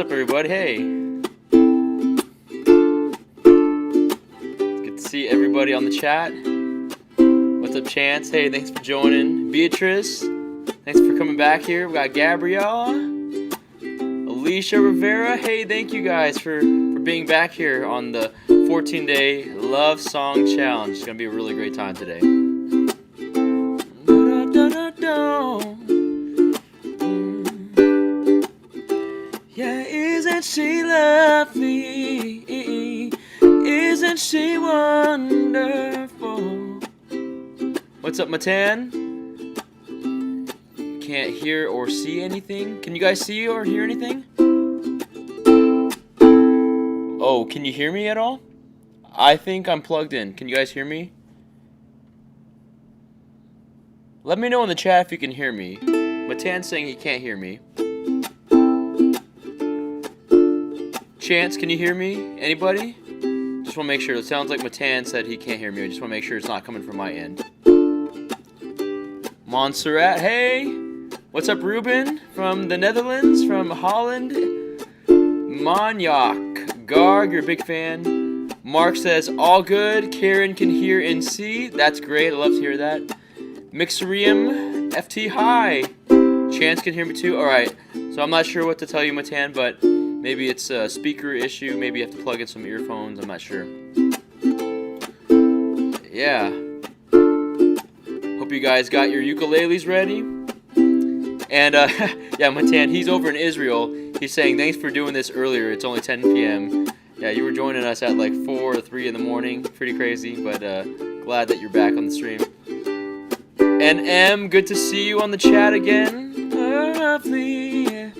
up, everybody? Hey. It's good to see everybody on the chat. What's up, Chance? Hey, thanks for joining. Beatrice, thanks for coming back here. We got Gabrielle. Alicia Rivera. Hey, thank you guys for being back here on the 14-day Love Song Challenge. It's going to be a really great time today. Yeah, isn't she lovely? Isn't she wonderful? What's up, Matan? Can't hear or see anything. Can you guys see or hear anything? Oh, can you hear me at all? I think I'm plugged in. Can you guys hear me? Let me know in the chat if you can hear me. Matan's saying he can't hear me. Chance, can you hear me? Anybody? Just want to make sure. It sounds like Matan said he can't hear me. I just want to make sure it's not coming from my end. Montserrat, hey! What's up, Ruben? From the Netherlands, from Holland. Manyak, Garg, you're a big fan. Mark says, all good. Karen can hear and see. That's great. I love to hear that. Mixerium, FT, hi. Chance can hear me too. Alright, so I'm not sure what to tell you, Matan, but maybe it's a speaker issue. Maybe you have to plug in some earphones. I'm not sure. Yeah. Hope you guys got your ukuleles ready. And, yeah, Matan, he's over in Israel. He's saying, thanks for doing this earlier. It's only 10 p.m. Yeah, you were joining us at like 4 or 3 in the morning. Pretty crazy, but glad that you're back on the stream. And M, good to see you on the chat again. Lovely,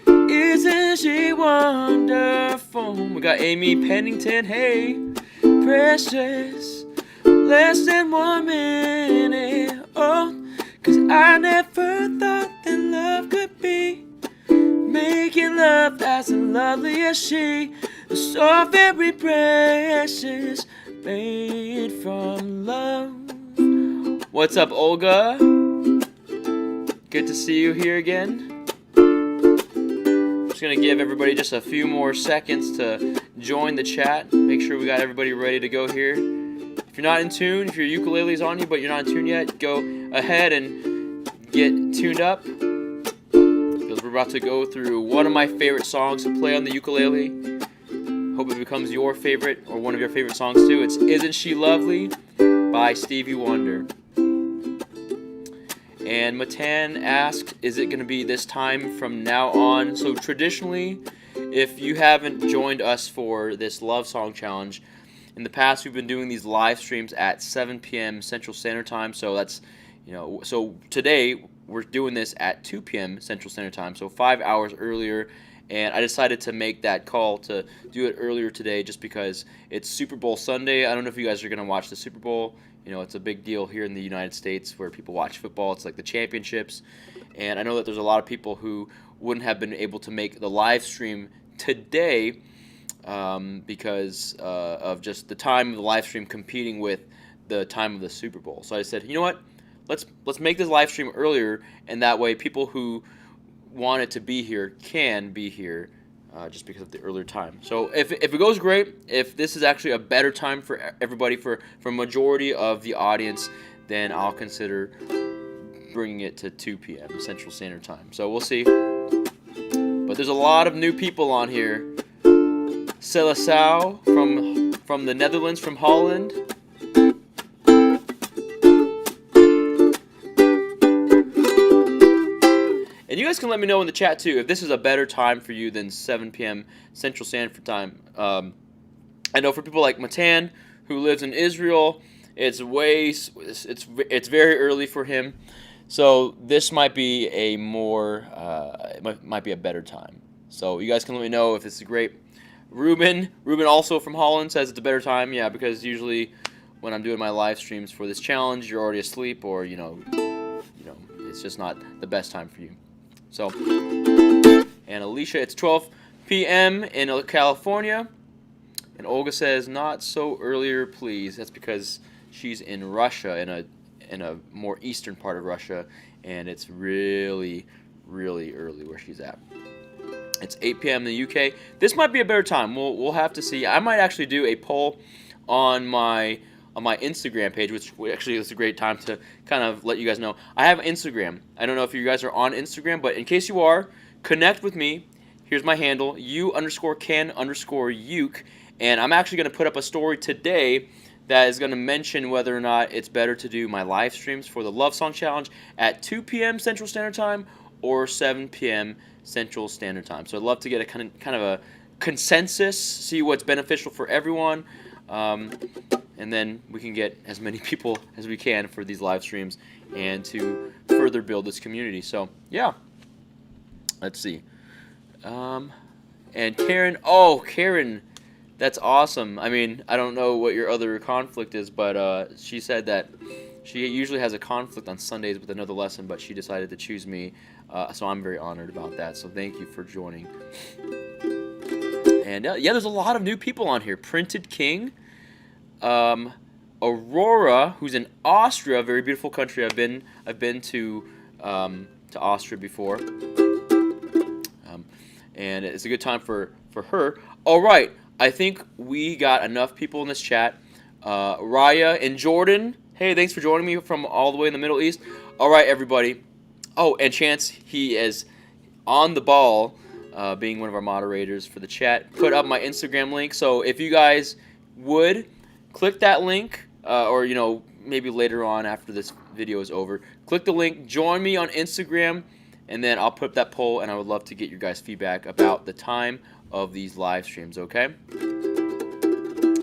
isn't she wonderful? We got Amy Pennington, hey. Precious, less than 1 minute, oh. 'Cause I never thought that love could be making love that's as lovely as she, so very precious, made from love. What's up, Olga? Good to see you here again. Just gonna give everybody just a few more seconds to join the chat. Make sure we got everybody ready to go here. If you're not in tune, if your ukulele's on you but you're not in tune yet, go ahead and get tuned up, because we're about to go through one of my favorite songs to play on the ukulele. Hope it becomes your favorite or one of your favorite songs too. It's Isn't She Lovely by Stevie Wonder. And Matan asked, is it going to be this time from now on? So traditionally, if you haven't joined us for this Love Song Challenge, in the past we've been doing these live streams at 7 p.m. Central Standard Time. So that's, so today we're doing this at 2 p.m. Central Standard Time, so 5 hours earlier. And I decided to make that call to do it earlier today just because it's Super Bowl Sunday. I don't know if you guys are going to watch the Super Bowl. It's a big deal here in the United States where people watch football. It's like the championships. And I know that there's a lot of people who wouldn't have been able to make the live stream today because of just the time of the live stream competing with the time of the Super Bowl. So I said, you know what? Let's make this live stream earlier, and that way people who wanted to be here can be here just because of the earlier time. So if it goes great, if this is actually a better time for everybody, for majority of the audience, then I'll consider bringing it to 2 p.m. Central Standard Time. So we'll see. But there's a lot of new people on here. Celesau from the Netherlands, from Holland. And you guys can let me know in the chat too if this is a better time for you than 7 p.m. Central Standard Time. I know for people like Matan, who lives in Israel, it's very early for him. So this might be a might be a better time. So you guys can let me know if this is great. Ruben also from Holland says it's a better time. Yeah, because usually when I'm doing my live streams for this challenge, you're already asleep, or it's just not the best time for you. So, and Alicia, it's 12 p.m. in California. And Olga says, not so earlier, please. That's because she's in Russia, in a more eastern part of Russia, and it's really, really early where she's at. It's 8 p.m. in the UK. This might be a better time. We'll have to see. I might actually do a poll on my Instagram page, which actually is a great time to kind of let you guys know. I have Instagram. I don't know if you guys are on Instagram, but in case you are, connect with me. Here's my handle, u_can_uke, and I'm actually going to put up a story today that is going to mention whether or not it's better to do my live streams for the Love Song Challenge at 2 p.m. Central Standard Time or 7 p.m. Central Standard Time. So I'd love to get a kind of a consensus, see what's beneficial for everyone, and then we can get as many people as we can for these live streams and to further build this community. So yeah, let's see. And Karen, Karen, that's awesome. I mean, I don't know what your other conflict is, but she said that she usually has a conflict on Sundays with another lesson, but she decided to choose me, so I'm very honored about that. So thank you for joining. And yeah, there's a lot of new people on here. Printed King, Aurora, who's in Austria, a very beautiful country. I've been to Austria before, and it's a good time for her. All right. I think we got enough people in this chat. Raya and Jordan, hey, thanks for joining me from all the way in the Middle East. All right, everybody. Oh, and Chance, he is on the ball, being one of our moderators for the chat. Put up my Instagram link. So if you guys would click that link, or maybe later on after this video is over, click the link, join me on Instagram, and then I'll put up that poll, and I would love to get your guys' feedback about the time of these live streams, okay?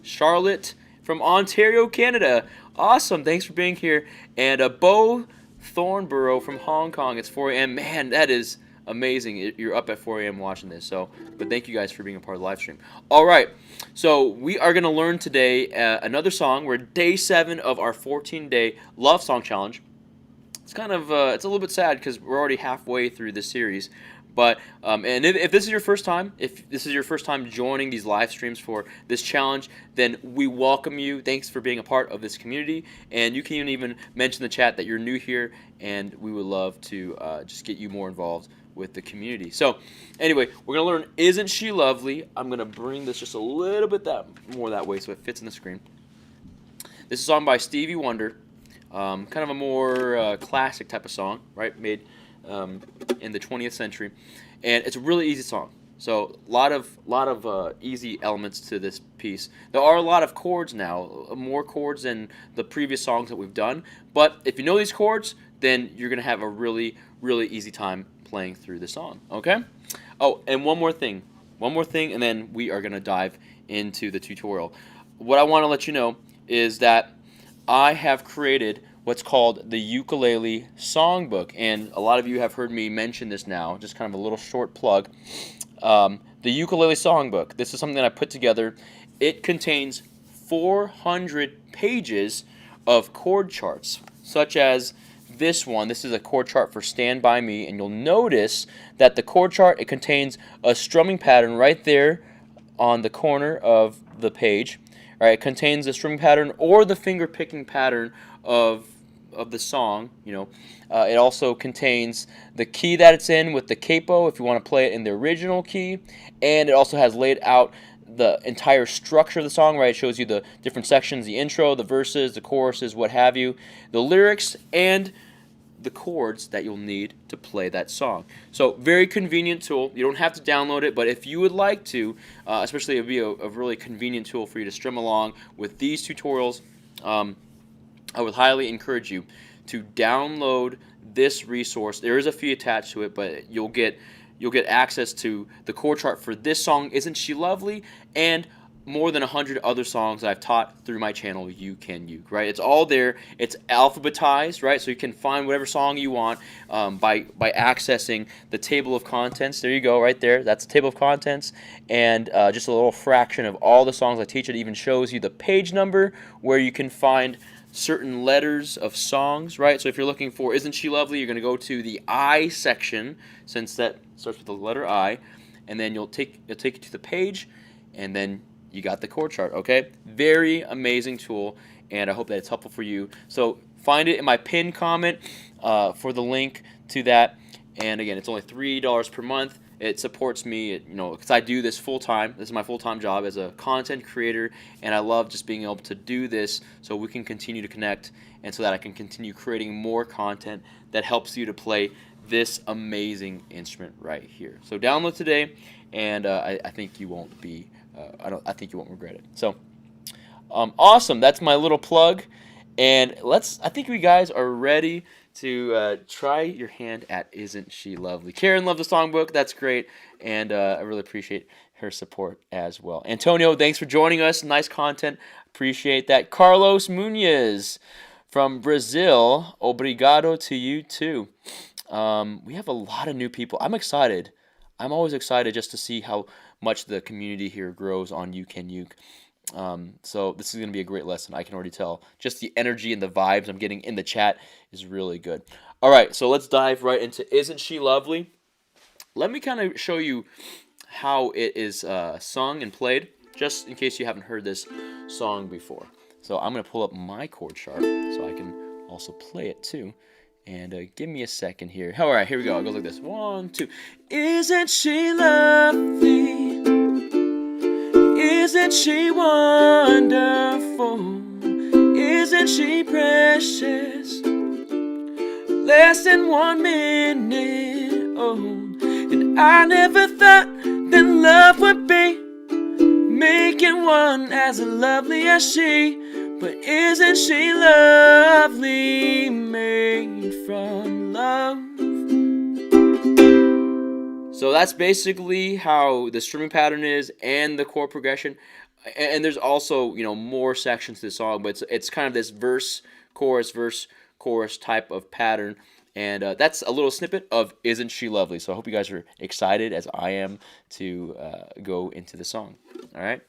Charlotte from Ontario, Canada. Awesome. Thanks for being here. And Bo Thornborough from Hong Kong. It's 4 a.m. Man, that is amazing. You're up at 4 a.m. watching this. But thank you guys for being a part of the live stream. All right. So we are going to learn today another song. We're day 7 of our 14-day Love Song Challenge. It's kind of it's a little bit sad because we're already halfway through this series. But and if this is your first time, joining these live streams for this challenge, then we welcome you. Thanks for being a part of this community, and you can even mention in the chat that you're new here, and we would love to just get you more involved with the community. So anyway, we're gonna learn "Isn't She Lovely." I'm gonna bring this just a little bit more that way so it fits in the screen. This is a song by Stevie Wonder, kind of a more classic type of song, right? Made in the 20th century, and it's a really easy song. So a lot of easy elements to this piece. There are a lot of chords now, more chords than the previous songs that we've done. But if you know these chords, then you're gonna have a really easy time playing through the song. Okay? Oh, and one more thing, and then we are gonna dive into the tutorial. What I want to let you know is that I have created what's called the Ukulele Songbook, and a lot of you have heard me mention this now, just kind of a little short plug. The Ukulele Songbook, this is something that I put together. It contains 400 pages of chord charts, such as this one. This is a chord chart for Stand By Me, and you'll notice that the chord chart, it contains a strumming pattern right there on the corner of the page. All right, it contains the strumming pattern or the finger picking pattern of the song. It also contains the key that it's in with the capo if you want to play it in the original key, and it also has laid out the entire structure of the song, right? It shows you the different sections, the intro, the verses, the choruses, what have you, the lyrics, and the chords that you'll need to play that song. So very convenient tool. You don't have to download it, but if you would like to, especially it would be a really convenient tool for you to strum along with these tutorials. I would highly encourage you to download this resource. There is a fee attached to it, but you'll get access to the chord chart for this song, Isn't She Lovely, and more than 100 other songs that I've taught through my channel, You Can Uke, right? It's all there. It's alphabetized, right? So you can find whatever song you want by accessing the table of contents. There you go, right there. That's the table of contents, and just a little fraction of all the songs I teach. It even shows you the page number where you can find certain letters of songs, right? So if you're looking for Isn't She Lovely, you're going to go to the I section, since that starts with the letter I, and then it'll take you to the page, and then you got the chord chart, okay? Very amazing tool, and I hope that it's helpful for you. So find it in my pinned comment for the link to that. And again, it's only $3 per month, It supports me, because I do this full time. This is my full-time job as a content creator, and I love just being able to do this so we can continue to connect and so that I can continue creating more content that helps you to play this amazing instrument right here. So download today, and I think you won't be. I think you won't regret it. So awesome. That's my little plug, and I think you guys are ready to try your hand at Isn't She Lovely. Karen loved the songbook. That's great, and I really appreciate her support as well. Antonio, thanks for joining us. Nice content. Appreciate that. Carlos Munez from Brazil. Obrigado to you too. We have a lot of new people. I'm excited. I'm always excited just to see how much the community here grows on UKE. So this is going to be a great lesson. I can already tell. Just the energy and the vibes I'm getting in the chat is really good. All right, so let's dive right into Isn't She Lovely? Let me kind of show you how it is sung and played, just in case you haven't heard this song before. So I'm going to pull up my chord chart so I can also play it too. And give me a second here. All right, here we go. It goes like this. 1, 2. Isn't she lovely? Isn't she wonderful? Isn't she precious? Less than 1 minute old. And I never thought that love would be making one as lovely as she. But isn't she lovely, made from love? So that's basically how the strumming pattern is and the chord progression. And there's also, more sections to the song, but it's kind of this verse, chorus type of pattern. And that's a little snippet of Isn't She Lovely. So I hope you guys are excited as I am to go into the song. All right,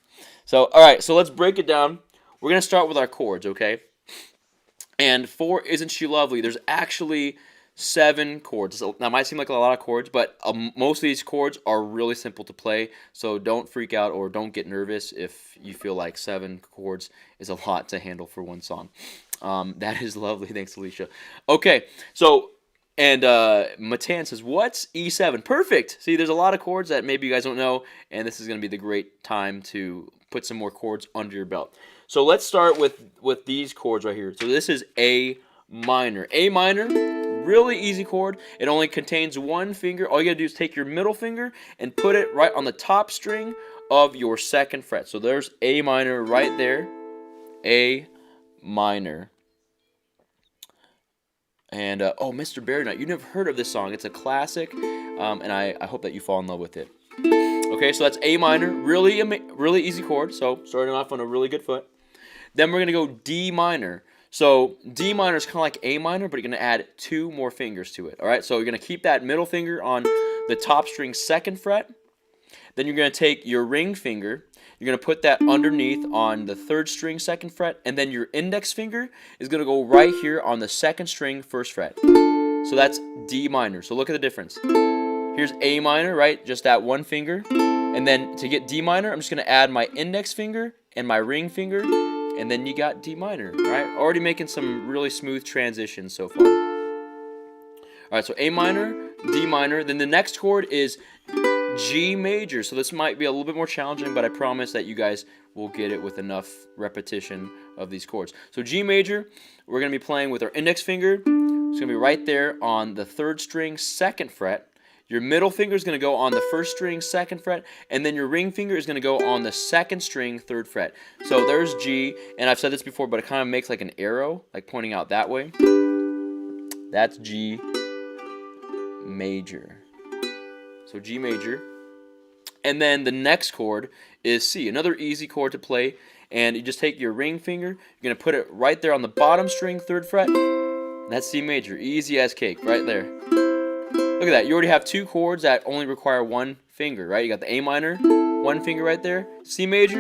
so let's break it down. We're going to start with our chords, okay? And for Isn't She Lovely, there's actually 7 chords. So that might seem like a lot of chords, but most of these chords are really simple to play. So don't freak out or don't get nervous if you feel like 7 chords is a lot to handle for one song. That is lovely. Thanks, Alicia. Okay, so, and Matan says, what's E7? Perfect. See, there's a lot of chords that maybe you guys don't know, and this is going to be the great time to put some more chords under your belt. So let's start with these chords right here. So this is A minor. A minor, really easy chord. It only contains 1 finger. All you gotta do is take your middle finger and put it right on the top string of your 2nd fret. So there's A minor right there. A minor. And oh, Mr. Berry Knight, you never heard of this song. It's a classic, and I hope that you fall in love with it. Okay, so that's A minor, really easy chord. So starting off on a really good foot. Then we're gonna go D minor. So D minor is kind of like A minor, but you're gonna add 2 more fingers to it. All right, so you're gonna keep that middle finger on the top string 2nd fret. Then you're gonna take your ring finger. You're gonna put that underneath on the 3rd string 2nd fret, and then your index finger is gonna go right here on the 2nd string 1st fret. So that's D minor. So look at the difference. Here's A minor, right? Just that 1 finger. And then to get D minor, I'm just going to add my index finger and my ring finger. And then you got D minor, right? Already making some really smooth transitions so far. All right, so A minor, D minor. Then the next chord is G major. So this might be a little bit more challenging, but I promise that you guys will get it with enough repetition of these chords. So G major, we're going to be playing with our index finger. It's going to be right there on the 3rd string 2nd fret. Your middle finger is going to go on the 1st string 2nd fret, and then your ring finger is going to go on the 2nd string 3rd fret. So there's G, and I've said this before, but it kind of makes like an arrow, like pointing out that way. That's G major. So G major. And then the next chord is C, another easy chord to play. And you just take your ring finger, you're going to put it right there on the bottom string 3rd fret. And that's C major, easy as cake, right there. Look at that. You already have 2 chords that only require 1 finger, right? You got the A minor, 1 finger right there. C major,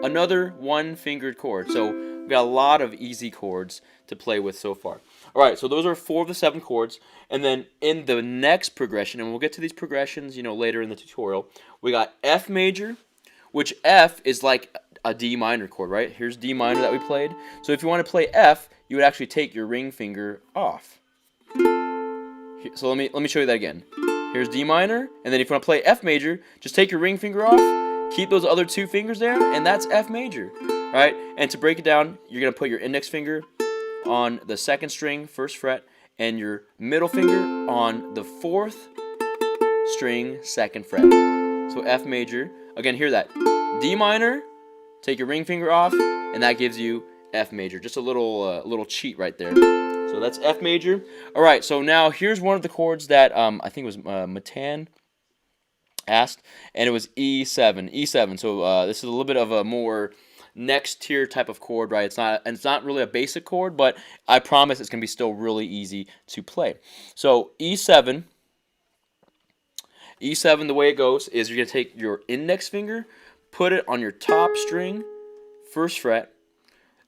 another 1-fingered chord. So we've got a lot of easy chords to play with so far. All right, so those are 4 of the 7 chords. And then in the next progression, and we'll get to these progressions, later in the tutorial, we got F major, which F is like a D minor chord, right? Here's D minor that we played. So if you want to play F, you would actually take your ring finger off. So let me show you that again. Here's D minor, and then if you want to play F major, just take your ring finger off, keep those other 2 fingers there, and that's F major, right? And to break it down, you're going to put your index finger on the 2nd string, 1st fret, and your middle finger on the 4th string, 2nd fret. So F major. Again, hear that. D minor, take your ring finger off, and that gives you F major. Just a little cheat right there. So that's F major. All right, so now here's one of the chords that I think it was Matan asked, and it was E7. E7. So this is a little bit of a more next tier type of chord, right? It's not really a basic chord, but I promise it's gonna be still really easy to play. So E7. E7, the way it goes is you're gonna take your index finger, put it on your top string, 1st fret.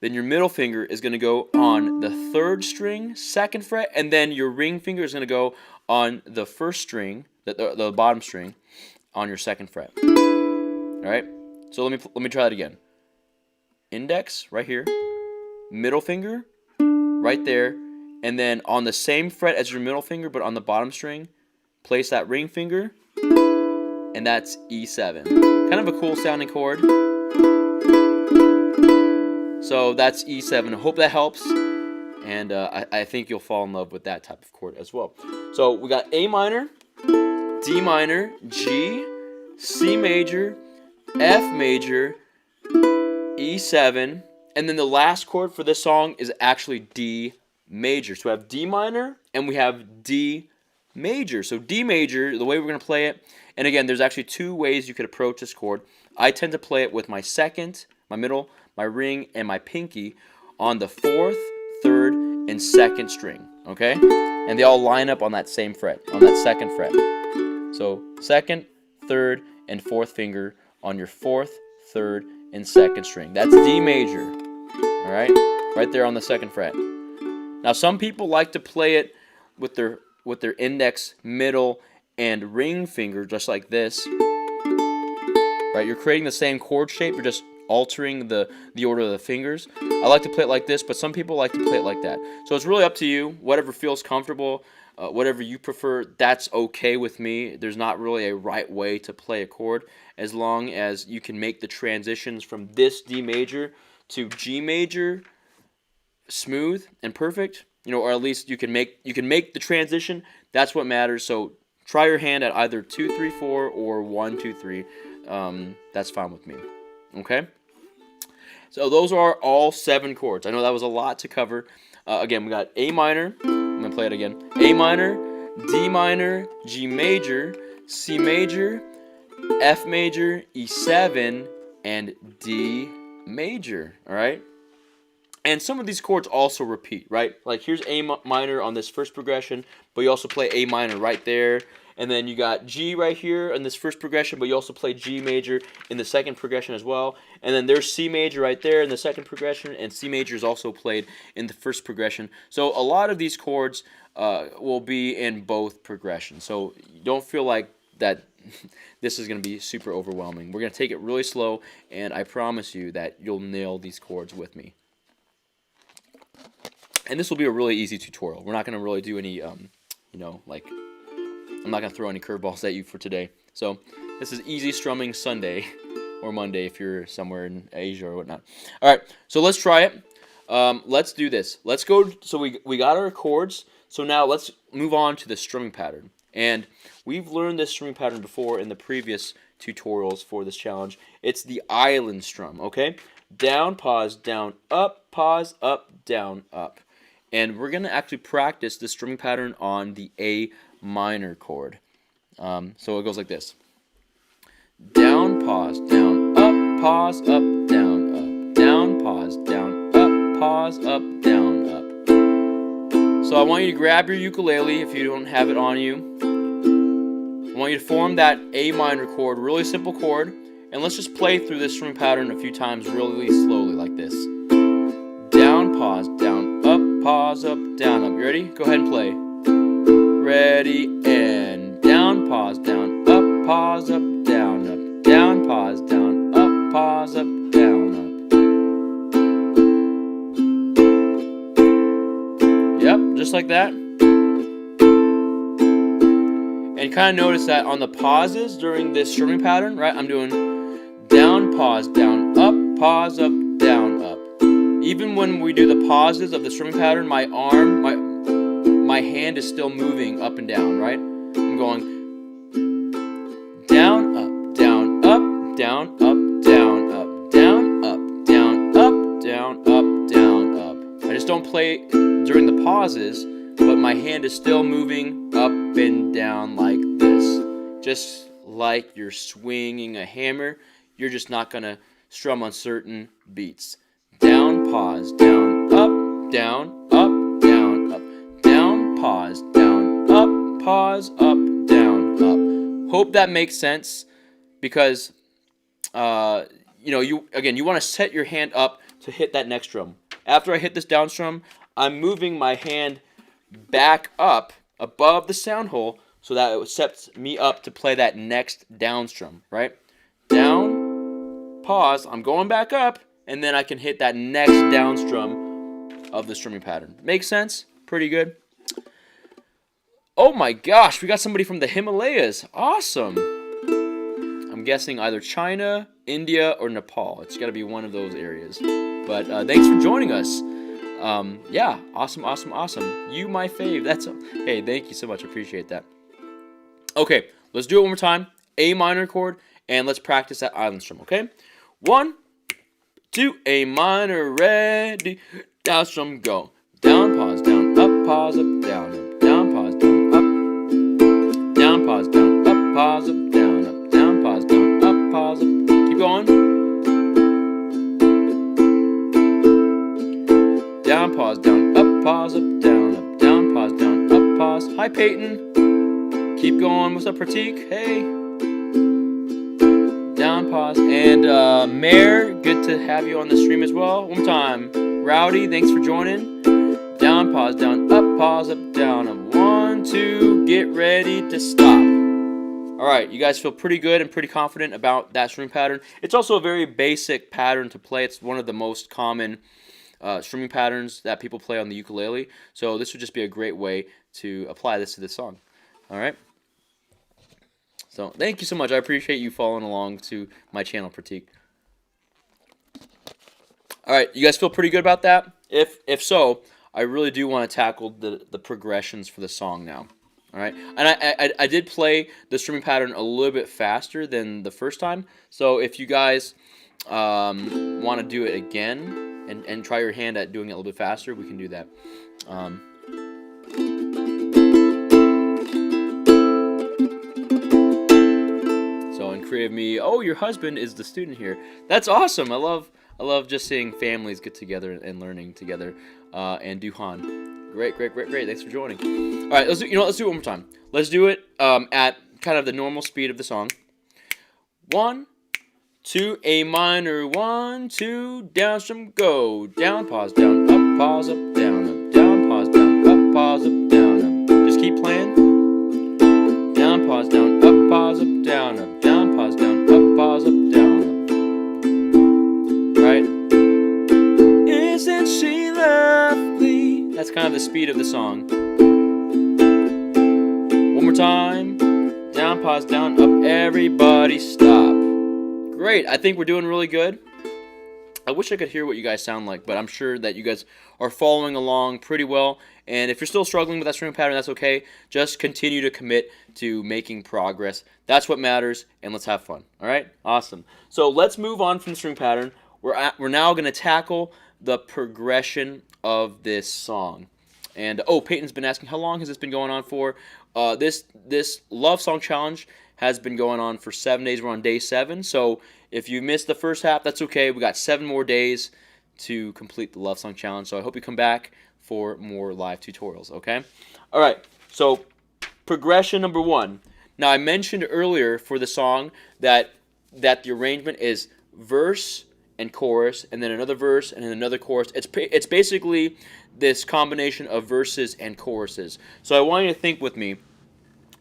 Then your middle finger is going to go on the 3rd string, 2nd fret, and then your ring finger is going to go on the 1st string, the bottom string, on your 2nd fret. All right. So let me try that again. Index right here, middle finger right there, and then on the same fret as your middle finger, but on the bottom string, place that ring finger, and that's E7. Kind of a cool sounding chord. So that's E7. I hope that helps, and I think you'll fall in love with that type of chord as well. So we got A minor, D minor, G, C major, F major, E7, and then the last chord for this song is actually D major. So we have D minor and we have D major. So D major, the way we're going to play it, and again, there's actually 2 ways you could approach this chord. I tend to play it with my 2nd, my middle, my ring, and my pinky on the 4th, 3rd, and 2nd string, okay? And they all line up on that same fret, on that 2nd fret. So 2nd, 3rd, and 4th finger on your 4th, 3rd, and 2nd string. That's D major, all right? Right there on the 2nd fret. Now, some people like to play it with their index, middle, and ring finger, just like this, right? You're creating the same chord shape, you're just altering the order of the fingers. I like to play it like this, but some people like to play it like that. So it's really up to you. Whatever feels comfortable, whatever you prefer, that's okay with me. There's not really a right way to play a chord, as long as you can make the transitions from this D major to G major smooth and perfect, or at least you can make the transition. That's what matters. So try your hand at either 2, 3, 4 or 1, 2, 3. That's fine with me. Okay? So those are all 7 chords. I know that was a lot to cover. Again, we got A minor. I'm going to play it again. A minor, D minor, G major, C major, F major, E7, and D major. All right? And some of these chords also repeat, right? Like here's A minor on this first progression, but you also play A minor right there. And then you got G right here in this first progression, but you also play G major in the second progression as well. And then there's C major right there in the second progression, and C major is also played in the first progression. So a lot of these chords will be in both progressions. So don't feel like that this is going to be super overwhelming. We're going to take it really slow, and I promise you that you'll nail these chords with me. And this will be a really easy tutorial. We're not going to really do any, I'm not going to throw any curveballs at you for today. So this is Easy Strumming Sunday, or Monday if you're somewhere in Asia or whatnot. All right, so let's try it. Let's do this. Let's go. So we got our chords. So now let's move on to the strumming pattern. And we've learned this strumming pattern before in the previous tutorials for this challenge. It's the island strum, okay? Down, pause, down, up, down, up. And we're going to actually practice the strumming pattern on the A minor chord. So it goes like this. Down, pause, down, up, down, up. Down, pause, down, up, down, up. So I want you to grab your ukulele if you don't have it on you. I want you to form that A minor chord, really simple chord, and let's just play through this strumming pattern a few times really slowly like this. Down, pause, down, up, down, up. You ready? Go ahead and play. Ready, and down, pause, down, up, down, up. Down, pause, down, up, down, up. Yep, just like that. And kind of notice that on the pauses during this strumming pattern, right, I'm doing down, pause, down, up, pause, up, down, up. Even when we do the pauses of the strumming pattern, my hand is still moving up and down, right? I'm going down, up, down, up, down, up, down, up, down, up, down, up, down, up, down, up. I just don't play during the pauses, but my hand is still moving up and down like this. Just like you're swinging a hammer, you're just not going to strum on certain beats. Down, pause, down, up, down, up, down, up, down, pause, down, up, pause, up, down, up. Hope that makes sense, because you want to set your hand up to hit that next drum. After I hit this down strum, I'm moving my hand back up above the sound hole so that it sets me up to play that next down strum, right? Down, pause, I'm going back up, and then I can hit that next down strum of the strumming pattern. Makes sense? Pretty good. Oh my gosh, we got somebody from the Himalayas. Awesome. I'm guessing either China, India, or Nepal. It's got to be one of those areas. But thanks for joining us. Yeah, awesome. You my fave. Hey, thank you so much. I appreciate that. Okay, let's do it one more time. A minor chord, and let's practice that island strum, okay? 1, 2, A minor, ready, down strum, go. Down, pause, down, up, pause, up, down, up, down, pause, down, up, down, pause, down, up, pause, up, down, up, down, pause, down, up, pause, up. Keep going. Down, pause, down, up, pause, up, down, pause, down, up, pause. Hi, Peyton. Keep going. What's up, Pratik? Hey. Down, pause. And Mayor, good to have you on the stream as well. One more time. Rowdy, thanks for joining. Down, pause, down, up, pause, up, down. 1, 2, get ready to stop. All right, you guys feel pretty good and pretty confident about that strumming pattern. It's also a very basic pattern to play. It's one of the most common strumming patterns that people play on the ukulele. So this would just be a great way to apply this to this song. All right. So thank you so much. I appreciate you following along to my channel, Pratik. All right, you guys feel pretty good about that? If so, I really do want to tackle the progressions for the song now. All right, and I did play the strumming pattern a little bit faster than the first time. So if you guys want to do it again and try your hand at doing it a little bit faster, we can do that. So in Korea of me, oh, your husband is the student here. That's awesome. I love just seeing families get together and learning together. And Duhan. Great. Thanks for joining. All right, let's do it one more time. Let's do it at kind of the normal speed of the song. 1, 2, A minor, 1, 2, down strum, go. Down, pause, down, up, pause, up, down, pause, down, up, pause, up, down, up. Just keep playing. Down, pause, down, up, pause, up, down, pause, down, up, pause, up, down, up. Right? Isn't she lovely? That's kind of the speed of the song. One more time. Down, pause, down, up, everybody stop. Great, I think we're doing really good. I wish I could hear what you guys sound like, but I'm sure that you guys are following along pretty well. And if you're still struggling with that strumming pattern, that's okay. Just continue to commit to making progress. That's what matters, and let's have fun. All right? Awesome. So let's move on from the strumming pattern. We're now going to tackle the progression of this song. And Peyton's been asking, how long has this been going on for? This Love Song Challenge has been going on for 7 days. We're on day 7. So if you missed the first half, that's okay. We got 7 more days to complete the Love Song Challenge. So I hope you come back for more live tutorials, okay? All right, so progression number 1. Now, I mentioned earlier for the song that the arrangement is verse and chorus, and then another verse, and then another chorus. It's basically this combination of verses and choruses. So I want you to think with me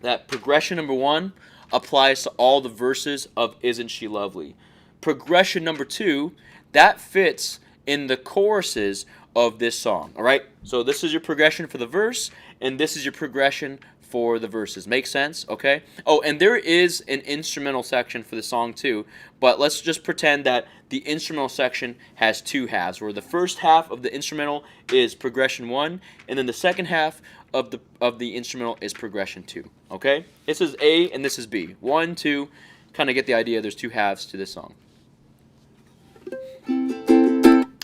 that progression number 1 applies to all the verses of Isn't She Lovely. Progression number 2, that fits in the choruses of this song, all right? So this is your progression for the verse, and this is your progression for the verses. Make sense? Okay. Oh, and there is an instrumental section for the song too, but let's just pretend that the instrumental section has two halves, where the first half of the instrumental is progression 1, and then the second half of the instrumental is progression 2. Okay. This is A and this is B. 1, 2. Kind of get the idea. There's two halves to this song.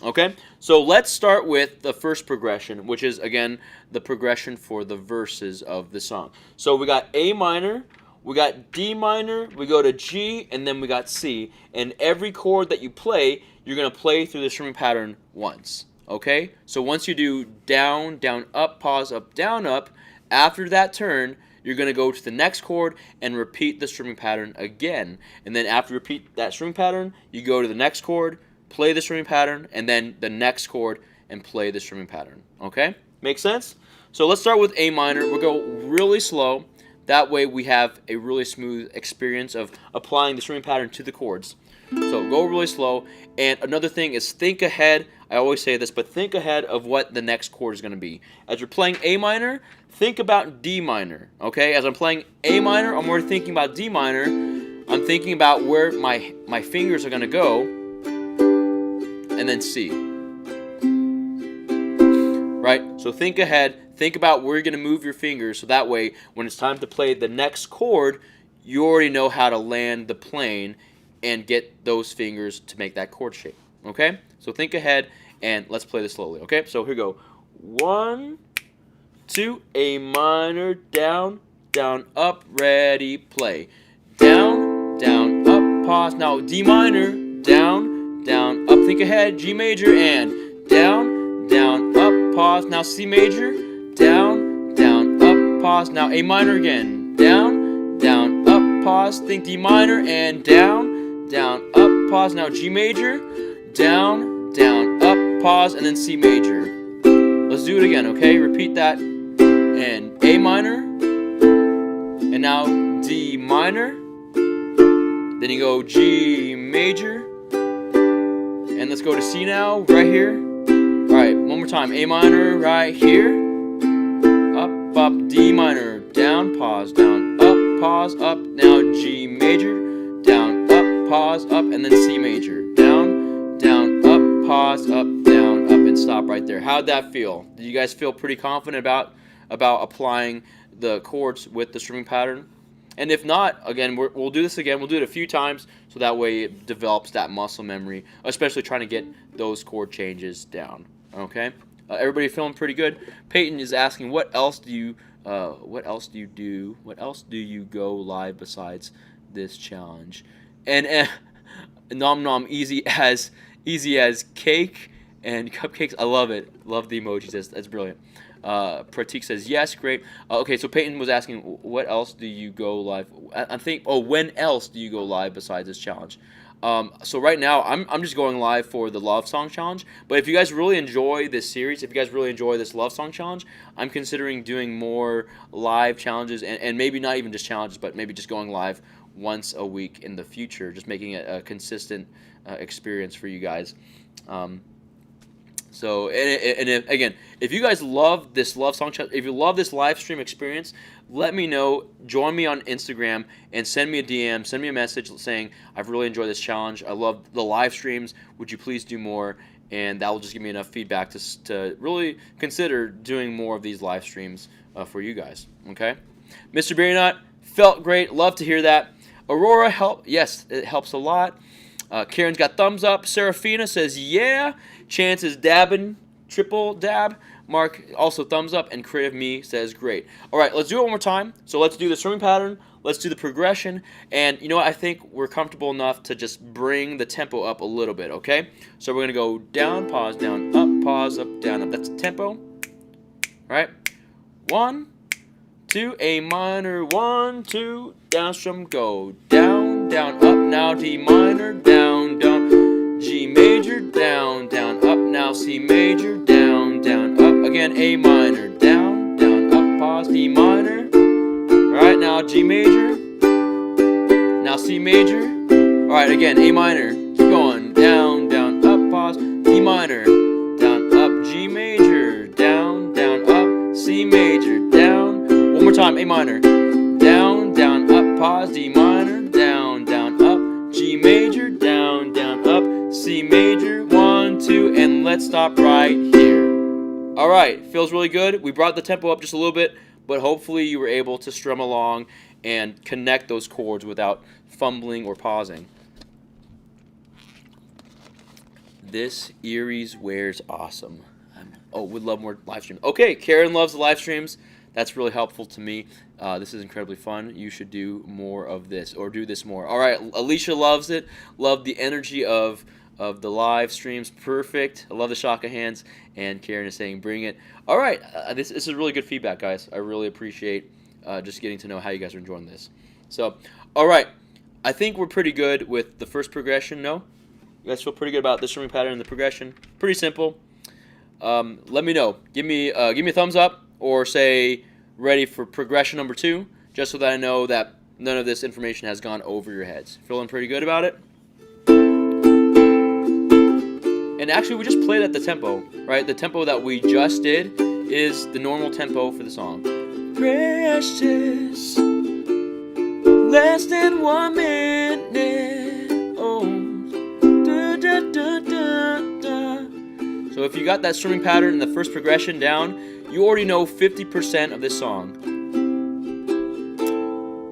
Okay, so let's start with the first progression, which is, again, the progression for the verses of the song. So we got A minor, we got D minor, we go to G, and then we got C. And every chord that you play, you're going to play through the strumming pattern once. Okay, so once you do down, down, up, pause, up, down, up, after that turn, you're going to go to the next chord and repeat the strumming pattern again. And then after you repeat that strumming pattern, you go to the next chord, play the strumming pattern, and then the next chord and play the strumming pattern. Okay? Make sense? So let's start with A minor. We'll go really slow. That way we have a really smooth experience of applying the strumming pattern to the chords. So go really slow. And another thing is think ahead. I always say this, but think ahead of what the next chord is going to be. As you're playing A minor, think about D minor. Okay? As I'm playing A minor, I'm already thinking about D minor. I'm thinking about where my fingers are going to go. And then C. Right? So think ahead. Think about where you're going to move your fingers, so that way when it's time to play the next chord, you already know how to land the plane and get those fingers to make that chord shape. Okay? So think ahead, and let's play this slowly. Okay? So here we go. 1, 2, A minor, down, down, up, ready, play. Down, down, up, pause. Now D minor, down, down, up, think ahead, G major, and down, down, up, pause. Now C major, down, down, up, pause. Now A minor again, down, down, up, pause. Think D minor, and down, down, up, pause. Now G major, down, down, up, pause, and then C major. Let's do it again, okay? Repeat that. And A minor, and now D minor, then you go G major, and let's go to C now, right here. Alright, one more time. A minor, right here. Up, up, D minor, down, pause, down, up, pause, up. Now G major, down, up, pause, up, and then C major. Down, down, up, pause, up, down, up, and stop right there. How'd that feel? Do you guys feel pretty confident about applying the chords with the strumming pattern? And if not, again, we'll do this again. We'll do it a few times so that way it develops that muscle memory, especially trying to get those chord changes down. Okay, everybody feeling pretty good? Peyton is asking, what else do you do? What else do you go live besides this challenge? And nom nom, easy as cake and cupcakes. I love it. Love the emojis. That's brilliant. Pratik says yes, great. Okay, so Peyton was asking, what else do you go live? I think. Oh, when else do you go live besides this challenge? So right now, I'm just going live for the Love Song Challenge. But if you guys really enjoy this series, if you guys really enjoy this Love Song Challenge, I'm considering doing more live challenges, and maybe not even just challenges, but maybe just going live once a week in the future, just making it a consistent experience for you guys. So, again, if you guys love this Love Song Challenge, if you love this live stream experience, let me know. Join me on Instagram and send me a DM, send me a message saying, I've really enjoyed this challenge. I love the live streams. Would you please do more? And that will just give me enough feedback to really consider doing more of these live streams for you guys. Okay? Mr. Beernut, felt great. Love to hear that. Aurora, help. Yes, it helps a lot. Karen's got thumbs up. Serafina says, yeah. Chance is dabbing, triple dab. Mark also thumbs up, and Creative Me says great. All right, let's do it one more time. So let's do the strumming pattern. Let's do the progression. And you know what? I think we're comfortable enough to just bring the tempo up a little bit, okay? So we're going to go down, down, up, down, up. That's the tempo. All right. 1, 2, A minor, 1, 2, down strum, go down, down, up. Now D minor, down, down. G major, down, down, up. Now C major, down, down, up. Again, A minor, down, down, up. Pause, D minor. Alright, now G major. Now C major. Alright, again, A minor. Keep going. Down, down, up. Pause. D minor. Down, up. G major. Down, down, up. C major. Down. One more time. A minor. Down, down, up, pause, D minor. Down, down, up, G major. Down, down, up, C major. 1, 2, and let's stop right here. All right, feels really good. We brought the tempo up just a little bit, but hopefully you were able to strum along and connect those chords without fumbling or pausing. This Erie's wears awesome. Would love more live streams. Okay, Karen loves the live streams. That's really helpful to me. This is incredibly fun. You should do more of this, or do this more. All right, Alicia loves it. Love the energy of the live streams. Perfect. I love the shaka hands. And Karen is saying, bring it. All right, this is really good feedback, guys. I really appreciate just getting to know how you guys are enjoying this. So, all right, I think we're pretty good with the first progression. No? You guys feel pretty good about the strumming pattern and the progression? Pretty simple. Let me know. Give me a thumbs up, or say ready for progression number 2, just so that I know that none of this information has gone over your heads. Feeling pretty good about it? And actually, we just played at the tempo, right? The tempo that we just did is the normal tempo for the song. Precious, less than 1 minute. Oh, da, da, da, da, da. So if you got that strumming pattern in the first progression down, you already know 50% of this song.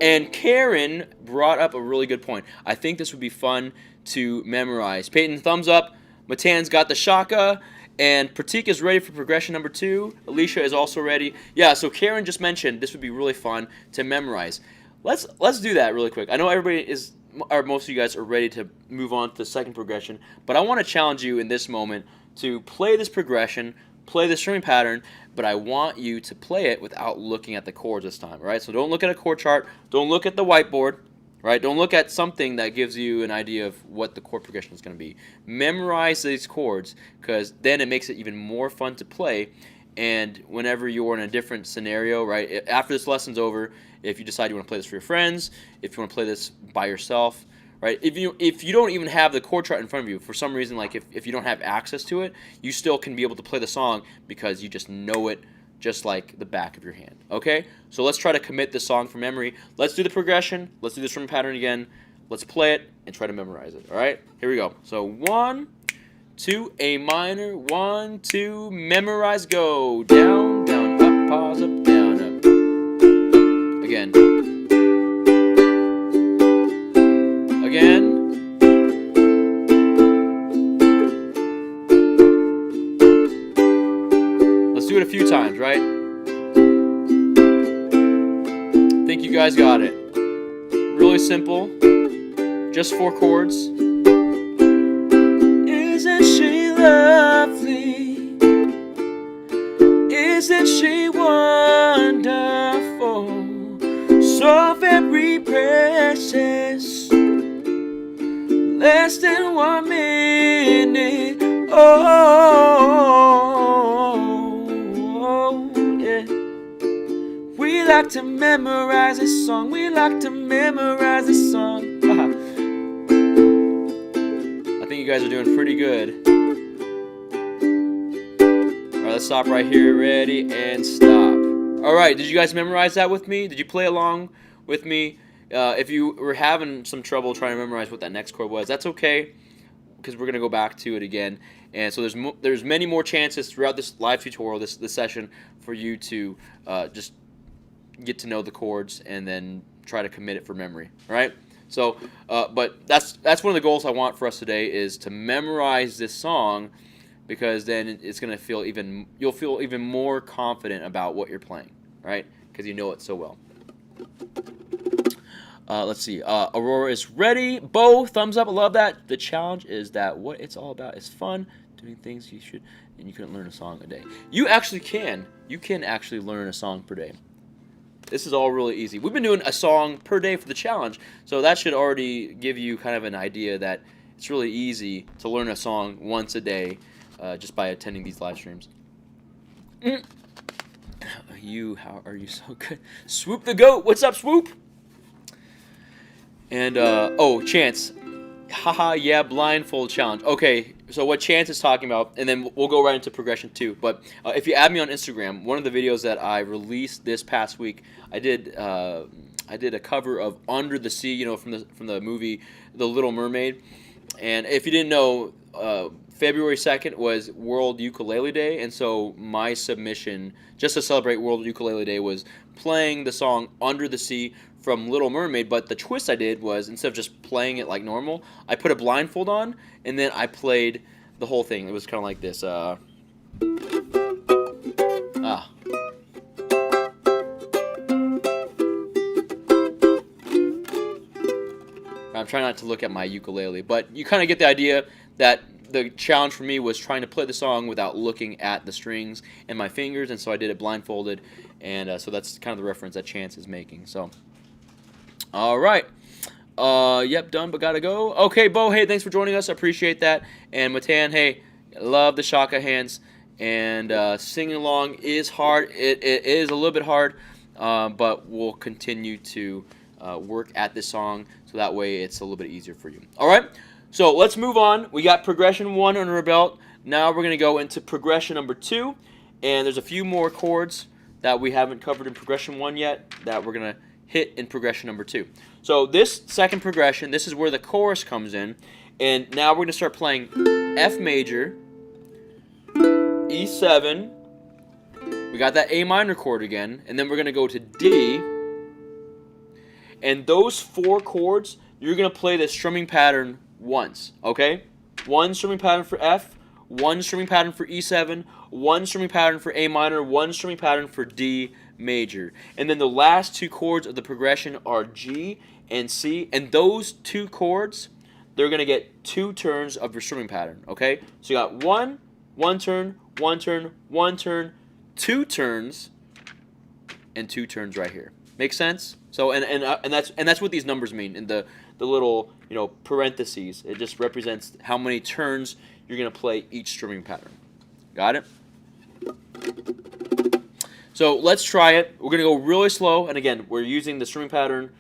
And Karen brought up a really good point. I think this would be fun to memorize. Peyton, thumbs up. Matan's got the shaka, and Pratik is ready for progression number 2. Alicia is also ready. Yeah, so Karen just mentioned this would be really fun to memorize. Let's do that really quick. I know everybody is, or most of you guys are ready to move on to the second progression, but I want to challenge you in this moment to play this progression, play the strumming pattern, but I want you to play it without looking at the chords this time, right? So don't look at a chord chart, don't look at the whiteboard, right? Don't look at something that gives you an idea of what the chord progression is going to be. Memorize these chords, because then it makes it even more fun to play. And whenever you're in a different scenario, right, after this lesson's over, if you decide you want to play this for your friends, if you want to play this by yourself, right, if you don't even have the chord chart in front of you, for some reason, like if you don't have access to it, you still can be able to play the song because you just know it just like the back of your hand. Okay? So let's try to commit this song from memory. Let's do the progression. Let's do the strumming pattern again. Let's play it and try to memorize it. All right? Here we go. So 1, 2, A minor. 1, 2, memorize, go. Down, down, up, pause, up, down, up. Again. Again. Do it a few times, right? Think you guys got it. Really simple. Just 4 chords. Isn't she lovely? Isn't she wonderful? So very precious. Less than 1 minute. We like to memorize this song. We like to memorize this song. I think you guys are doing pretty good. Alright, let's stop right here. Ready and stop. Alright, did you guys memorize that with me? Did you play along with me? If you were having some trouble trying to memorize what that next chord was, that's okay, because we're going to go back to it again. And so there's many more chances throughout this live tutorial, this session, for you to just get to know the chords and then try to commit it for memory. All right? So, but that's one of the goals I want for us today, is to memorize this song, because then it's going to feel you'll feel even more confident about what you're playing, right? Because you know it so well. Let's see. Aurora is ready. Bo, thumbs up. I love that. The challenge is that what it's all about is fun, doing things you should, and you couldn't learn a song a day. You actually can. You can actually learn a song per day. This is all really easy. We've been doing a song per day for the challenge, so that should already give you kind of an idea that it's really easy to learn a song once a day just by attending these live streams. How are you so good? Swoop the goat. What's up, Swoop? And, Chance. Haha, yeah, blindfold challenge. Okay, so what Chance is talking about, and then we'll go right into progression 2. But if you add me on Instagram, one of the videos that I released this past week, I did a cover of Under the Sea, you know, from the movie The Little Mermaid. And if you didn't know, February 2nd was World Ukulele Day, and so my submission, just to celebrate World Ukulele Day, was playing the song Under the Sea from Little Mermaid. But the twist I did was, instead of just playing it like normal, I put a blindfold on, and then I played the whole thing. It was kind of like this. I'm trying not to look at my ukulele, but you kind of get the idea that the challenge for me was trying to play the song without looking at the strings and my fingers, and so I did it blindfolded, and so that's kind of the reference that Chance is making. So, all right. Yep, done, but gotta go. Okay, Bo, hey, thanks for joining us. I appreciate that. And Matan, hey, love the shaka hands. And singing along is hard. It is a little bit hard, but we'll continue to work at this song so that way it's a little bit easier for you. All right, so let's move on. We got progression 1 under our belt. Now we're going to go into progression number 2. And there's a few more chords that we haven't covered in progression 1 yet that we're going to hit in progression number 2. So this second progression, this is where the chorus comes in, and now we're going to start playing F major, E7, we got that A minor chord again, and then we're going to go to D, and those 4 chords, you're going to play the strumming pattern once, okay? 1 strumming pattern for F, 1 strumming pattern for E7, 1 strumming pattern for A minor, 1 strumming pattern for D major. And then the last 2 chords of the progression are G and C, and those 2 chords, they're going to get 2 turns of your strumming pattern, okay? So you got 1 turn, 1 turn, 1 turn, 2 turns, and 2 turns right here. Make sense? So and that's what these numbers mean in the little, you know, parentheses. It just represents how many turns you're going to play each strumming pattern. Got it? So let's try it. We're going to go really slow, and again, we're using the strumming pattern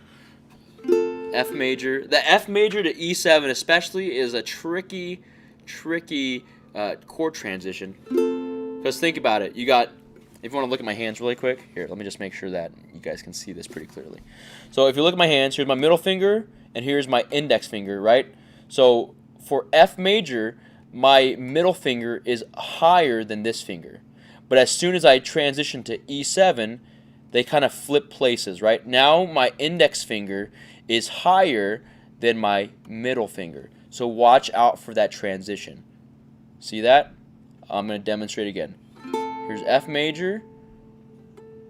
F major. The F major to E7 especially is a tricky chord transition. Because think about it. You got, if you want to look at my hands really quick, here, let me just make sure that you guys can see this pretty clearly. So if you look at my hands, here's my middle finger, and here's my index finger, right? So for F major, my middle finger is higher than this finger. But as soon as I transition to E7, they kind of flip places, right? Now my index finger is higher than my middle finger. So watch out for that transition. See that? I'm going to demonstrate again. Here's F major,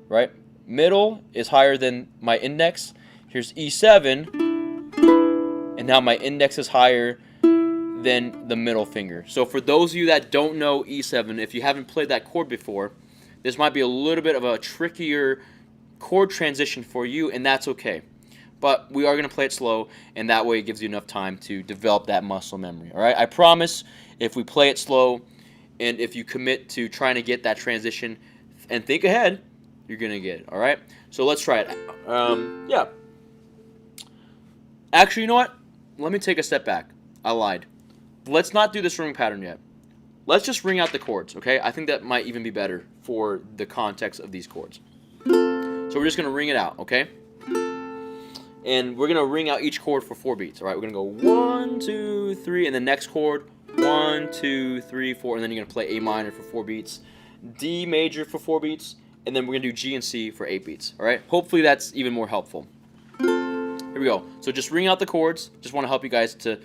right? Middle is higher than my index. Here's E7, and now my index is higher than the middle finger. So for those of you that don't know E7, if you haven't played that chord before, this might be a little bit of a trickier chord transition for you, and that's okay. But we are going to play it slow, and that way it gives you enough time to develop that muscle memory. All right? I promise if we play it slow and if you commit to trying to get that transition and think ahead, you're going to get it. All right? So let's try it. Yeah. Actually, you know what? Let me take a step back. I lied. Let's not do the strumming pattern yet. Let's just ring out the chords, okay? I think that might even be better for the context of these chords. So we're just going to ring it out, okay? And we're going to ring out each chord for 4 beats, all right? We're going to go 1, 2, 3, and the next chord, 1, 2, 3, 4, and then you're going to play A minor for 4 beats, D major for 4 beats, and then we're going to do G and C for 8 beats, all right? Hopefully that's even more helpful. Here we go. So just ring out the chords. Just want to help you guys to,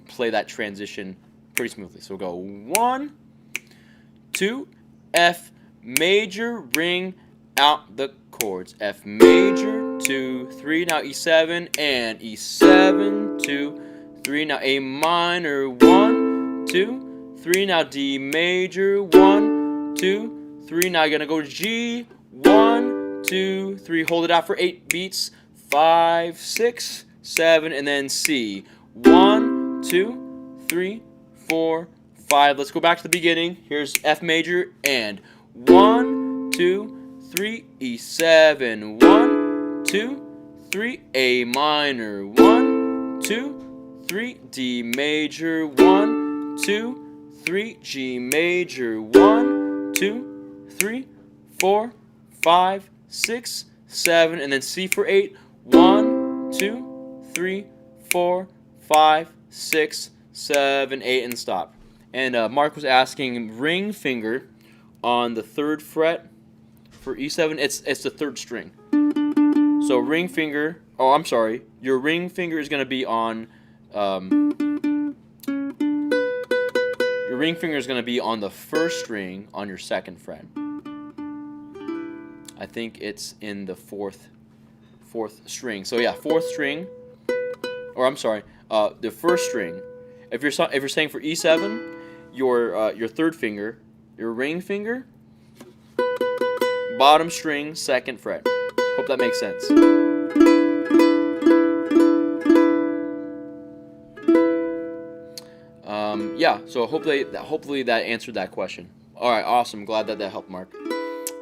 play that transition pretty smoothly. So we'll go 1, 2, F major, ring out the chords. F major, 2, 3, now E7, and E7, 2, 3, now A minor, 1, 2, 3, now D major, 1, 2, 3, now you're going to go to G, 1, 2, 3, hold it out for 8 beats, 5, 6, 7, and then C, 1, 2, 3, 4, 5. Let's go back to the beginning. Here's F major, and 1, 2, 3, E7, 1, 2, 3, A minor, 1, 2, 3, D major, 1, 1, 2, 3, G major, 1, 2, 3, 4, 5, 6, 7, and then C for 8, 1, 2, 3, 4, 5, 6, 7, 8, and stop. And Mark was asking ring finger on the 3rd fret for E7. It's the 3rd string. So ring finger. Oh, I'm sorry. Your ring finger is going to be on. Your ring finger is going to be on the 1st string on your 2nd fret. I think it's in the fourth string. So yeah, 4th string. Or I'm sorry, the 1st string. If you're saying for E7, your 3rd finger, your ring finger, bottom string, 2nd fret. Hope that makes sense. Yeah, so hopefully that answered that question. All right, awesome. Glad that helped, Mark.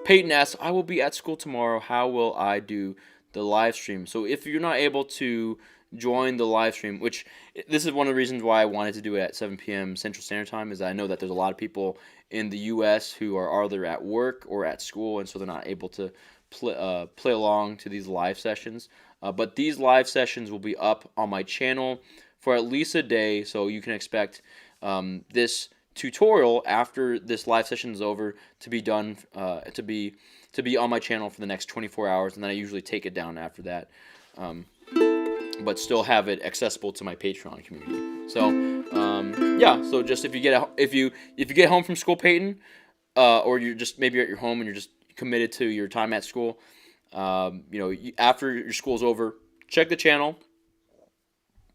Peyton asks, I will be at school tomorrow. How will I do the live stream? So if you're not able to join the live stream, which this is one of the reasons why I wanted to do it at 7 p.m. Central Standard Time, is I know that there's a lot of people in the U.S. who are either at work or at school, and so they're not able to play along to these live sessions. But these live sessions will be up on my channel for at least a day, so you can expect this tutorial after this live session is over to be done to be on my channel for the next 24 hours, and then I usually take it down after that, but still have it accessible to my Patreon community. So yeah, so just if you get home from school, Peyton, or you're just maybe you're at your home and you're just committed to your time at school, after your school's over, check the channel,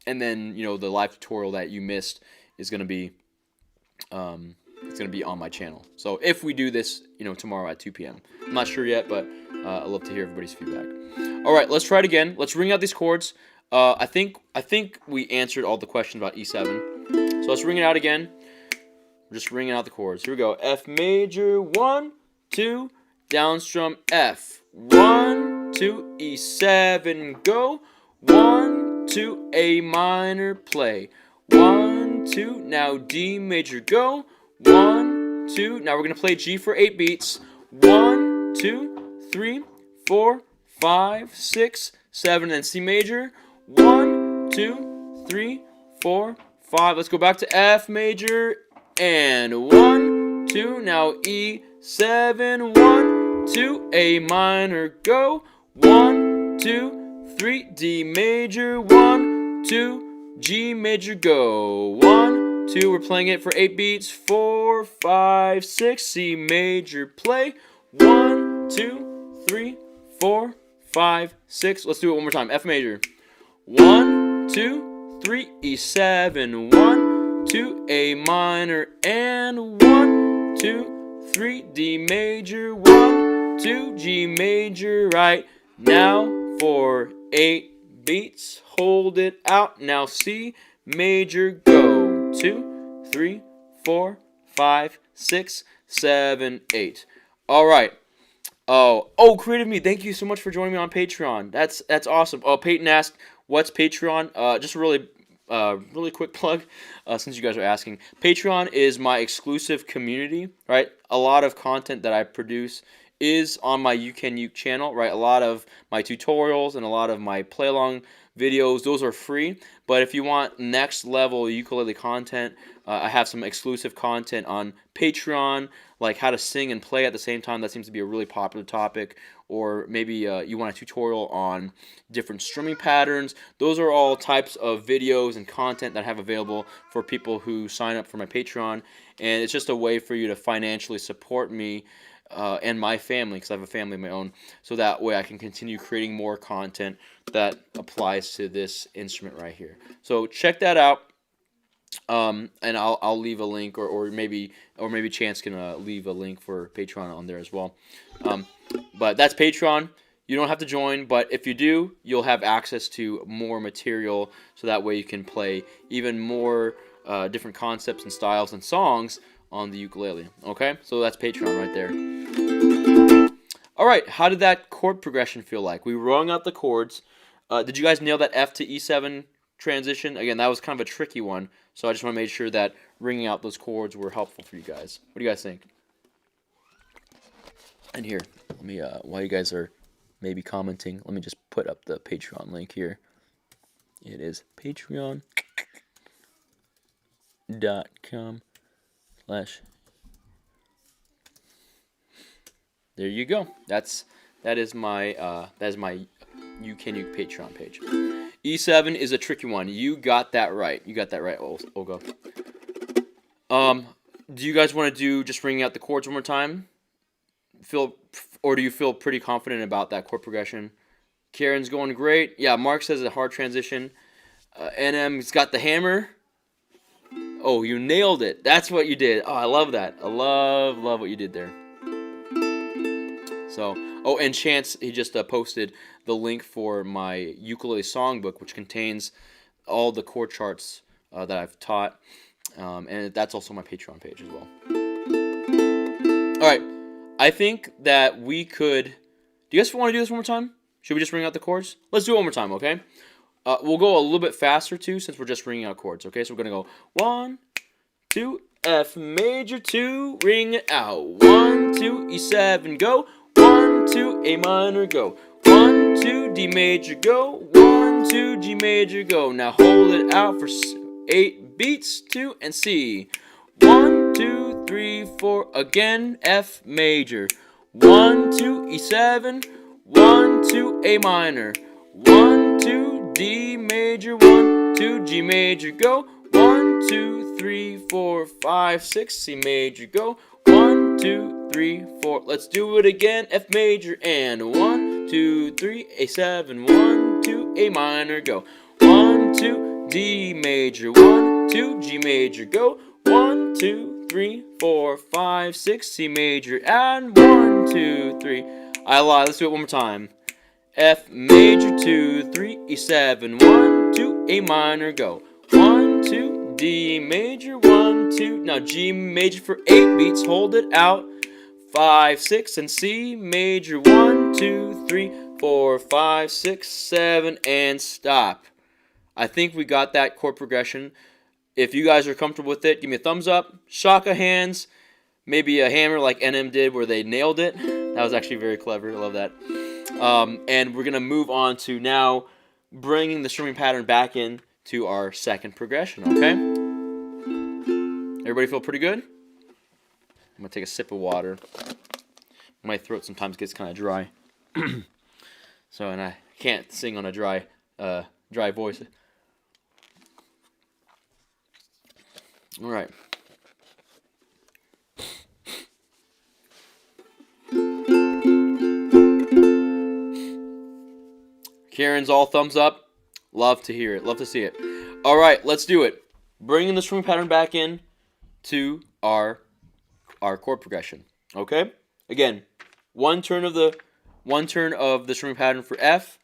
and then the live tutorial that you missed is going to be it's going to be on my channel. So if we do this tomorrow at 2 p.m. I'm not sure yet, but I'd love to hear everybody's feedback. All right, let's try it again. Let's ring out these chords. I think we answered all the questions about E7. So let's ring it out again. We're just ringing out the chords. Here we go. F major, 1, 2, down strum F, 1, 2, E7, go, 1, 2, A minor, play, 1, 2, now D major, go, 1, 2, now we're going to play G for 8 beats, 1, 2, 3, 4, 5, 6, 7, and then C major, 1, 2, 3, 4, 5, let's go back to F major, and 1, 2, now E7, 1, 2, A minor, go, 1, 2, 3, D major, 1, 2, G major, go, 1, 2, we're playing it for 8 beats, 4, 5, 6, C major, play, 1, 2, 3, 4, 5, 6, let's do it one more time, F major, 1, 2, 3, E7, 1, 2, A minor, and 1, 2, 3, D major, 1, 2, G major, right, now for 8 beats, hold it out, now C major, go, 2, 3, 4, 5, 6, 7, 8. All right. Oh, Creative Me, thank you so much for joining me on Patreon. That's awesome. Oh, Peyton asked, what's Patreon? Just a really quick plug, since you guys are asking. Patreon is my exclusive community, right? A lot of content that I produce is on my UKE channel, right? A lot of my tutorials and a lot of my play-along videos, those are free. But if you want next level ukulele content, I have some exclusive content on Patreon, like how to sing and play at the same time. That seems to be a really popular topic. Or maybe you want a tutorial on different strumming patterns. Those are all types of videos and content that I have available for people who sign up for my Patreon. And it's just a way for you to financially support me and my family, because I have a family of my own, so that way I can continue creating more content that applies to this instrument right here. So check that out, and I'll leave a link, or maybe Chance can leave a link for Patreon on there as well. But that's Patreon. You don't have to join, but if you do, you'll have access to more material, so that way you can play even more different concepts and styles and songs on the ukulele. Okay, so that's Patreon right there. All right, how did that chord progression feel like? We rung out the chords. Did you guys nail that F to E7 transition? Again, that was kind of a tricky one, so I just want to make sure that ringing out those chords were helpful for you guys. What do you guys think? And here, let me, while you guys are maybe commenting, let me just put up the Patreon link here. It is patreon.com/ There you go. That is my UKE Patreon page. E7 is a tricky one. You got that right. Olga. Do you guys want to just ringing out the chords one more time? Or do you feel pretty confident about that chord progression? Karen's going great. Yeah, Mark says a hard transition. NM's got the hammer. Oh, you nailed it. That's what you did. Oh, I love that. I love what you did there. So, oh, and Chance, he just posted the link for my ukulele songbook, which contains all the chord charts that I've taught. And that's also my Patreon page as well. All right. I think that we could... Do you guys want to do this one more time? Should we just ring out the chords? Let's do it one more time, okay? We'll go a little bit faster, too, since we're just ringing out chords, okay? So we're going to go 1, 2, F major 2, ring it out. 1, 2, E7, go. 1, 2, A minor, go. 1, 2, D major, go. 1, 2, G major, go. Now hold it out for 8 beats, 2, and C. 1, 2, 3, 4, again, F major. 1, 2, E7, 1, 2, A minor. 1, 2, D major, 1, 2, G major, go. 1, 2, 3, 4, 5, 6, C major, go. 1, 2, 3, 4. Let's do it again. F major and 1, 2, 3, A7, 1, 2, A minor, go. 1, 2, D major, 1, 2, G major, go. 1, 2, 3, 4, 5, 6, C major, and 1, 2, 3. I lied. Let's do it one more time. F major 2, 3, E7, 1, 2, A minor, go. 1, 2, D major, 1, 2. Now G major for 8 beats. Hold it out. 5, 6, and C major. 1, 2, 3, 4, 5, 6, 7, and stop. I think we got that chord progression. If you guys are comfortable with it, give me a thumbs up. Shaka hands. Maybe a hammer like NM did where they nailed it. That was actually very clever. I love that. And we're going to move on to now bringing the strumming pattern back in to our second progression, okay? Everybody feel pretty good? I'm going to take a sip of water. My throat sometimes gets kind of dry. So, and I can't sing on a dry voice. All right. Karen's all thumbs up. Love to hear it. Love to see it. All right, let's do it. Bringing the strumming pattern back in to our chord progression. Okay? Again, one turn of the strumming pattern for F,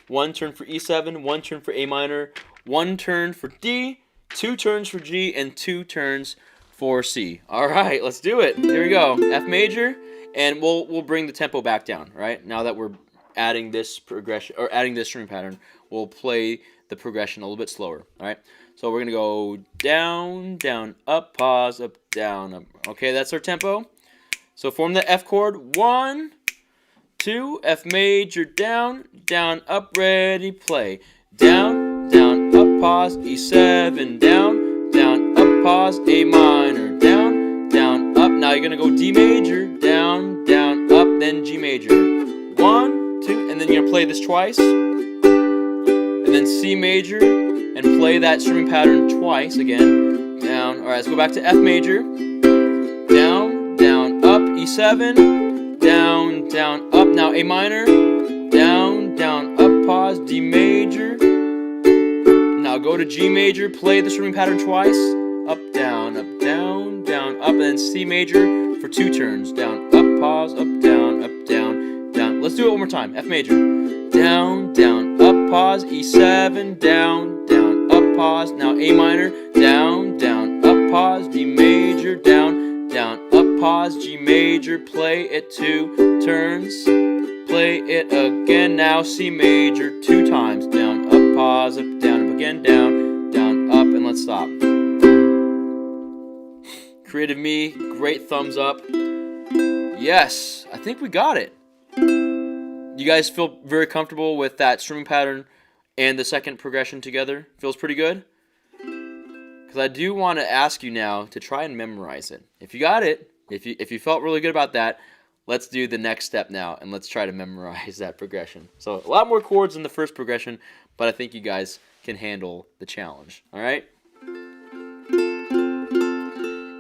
one turn for E7, one turn for A minor, one turn for D, 2 turns for G, and 2 turns for C. All right, let's do it. Here we go. F major, and we'll bring the tempo back down. Right now that we're adding this progression or adding this string pattern, we'll play the progression a little bit slower. All right, so we're gonna go down, down, up, pause, up, down, up. Okay, that's our tempo. So form the F chord. 1, 2, F major, down, down, up, ready, play. Down, down, up, pause, E7, down, down, up, pause, A minor, down, down, up. Now you're gonna go D major, down, down, up, then G major. 1, 2, and then you're gonna play this twice, and then C major, and play that strumming pattern twice again. Down. All right, let's go back to F major. Down, down, up, E7, down, down, up. Now A minor, down, down, up, pause, D major. Now go to G major, play the strumming pattern twice. Up, down, down, up, and then C major for 2 turns. Down, up, pause, up, down, down. Let's do it one more time. F major. Down, down, up, pause, E7, down, down, up, pause. Now A minor, down, down, up, pause, D major, down, down, up, pause, G major. Play it 2 turns. Play it again. Now C major 2 times. Down, up, pause, up, again, down, down, up, and let's stop. Creative me, great thumbs up. Yes, I think we got it. You guys feel very comfortable with that strumming pattern and the second progression together? Feels pretty good? Because I do want to ask you now to try and memorize it. If you got it, if you felt really good about that, let's do the next step now, and let's try to memorize that progression. So a lot more chords in the first progression, but I think you guys can handle the challenge. All right?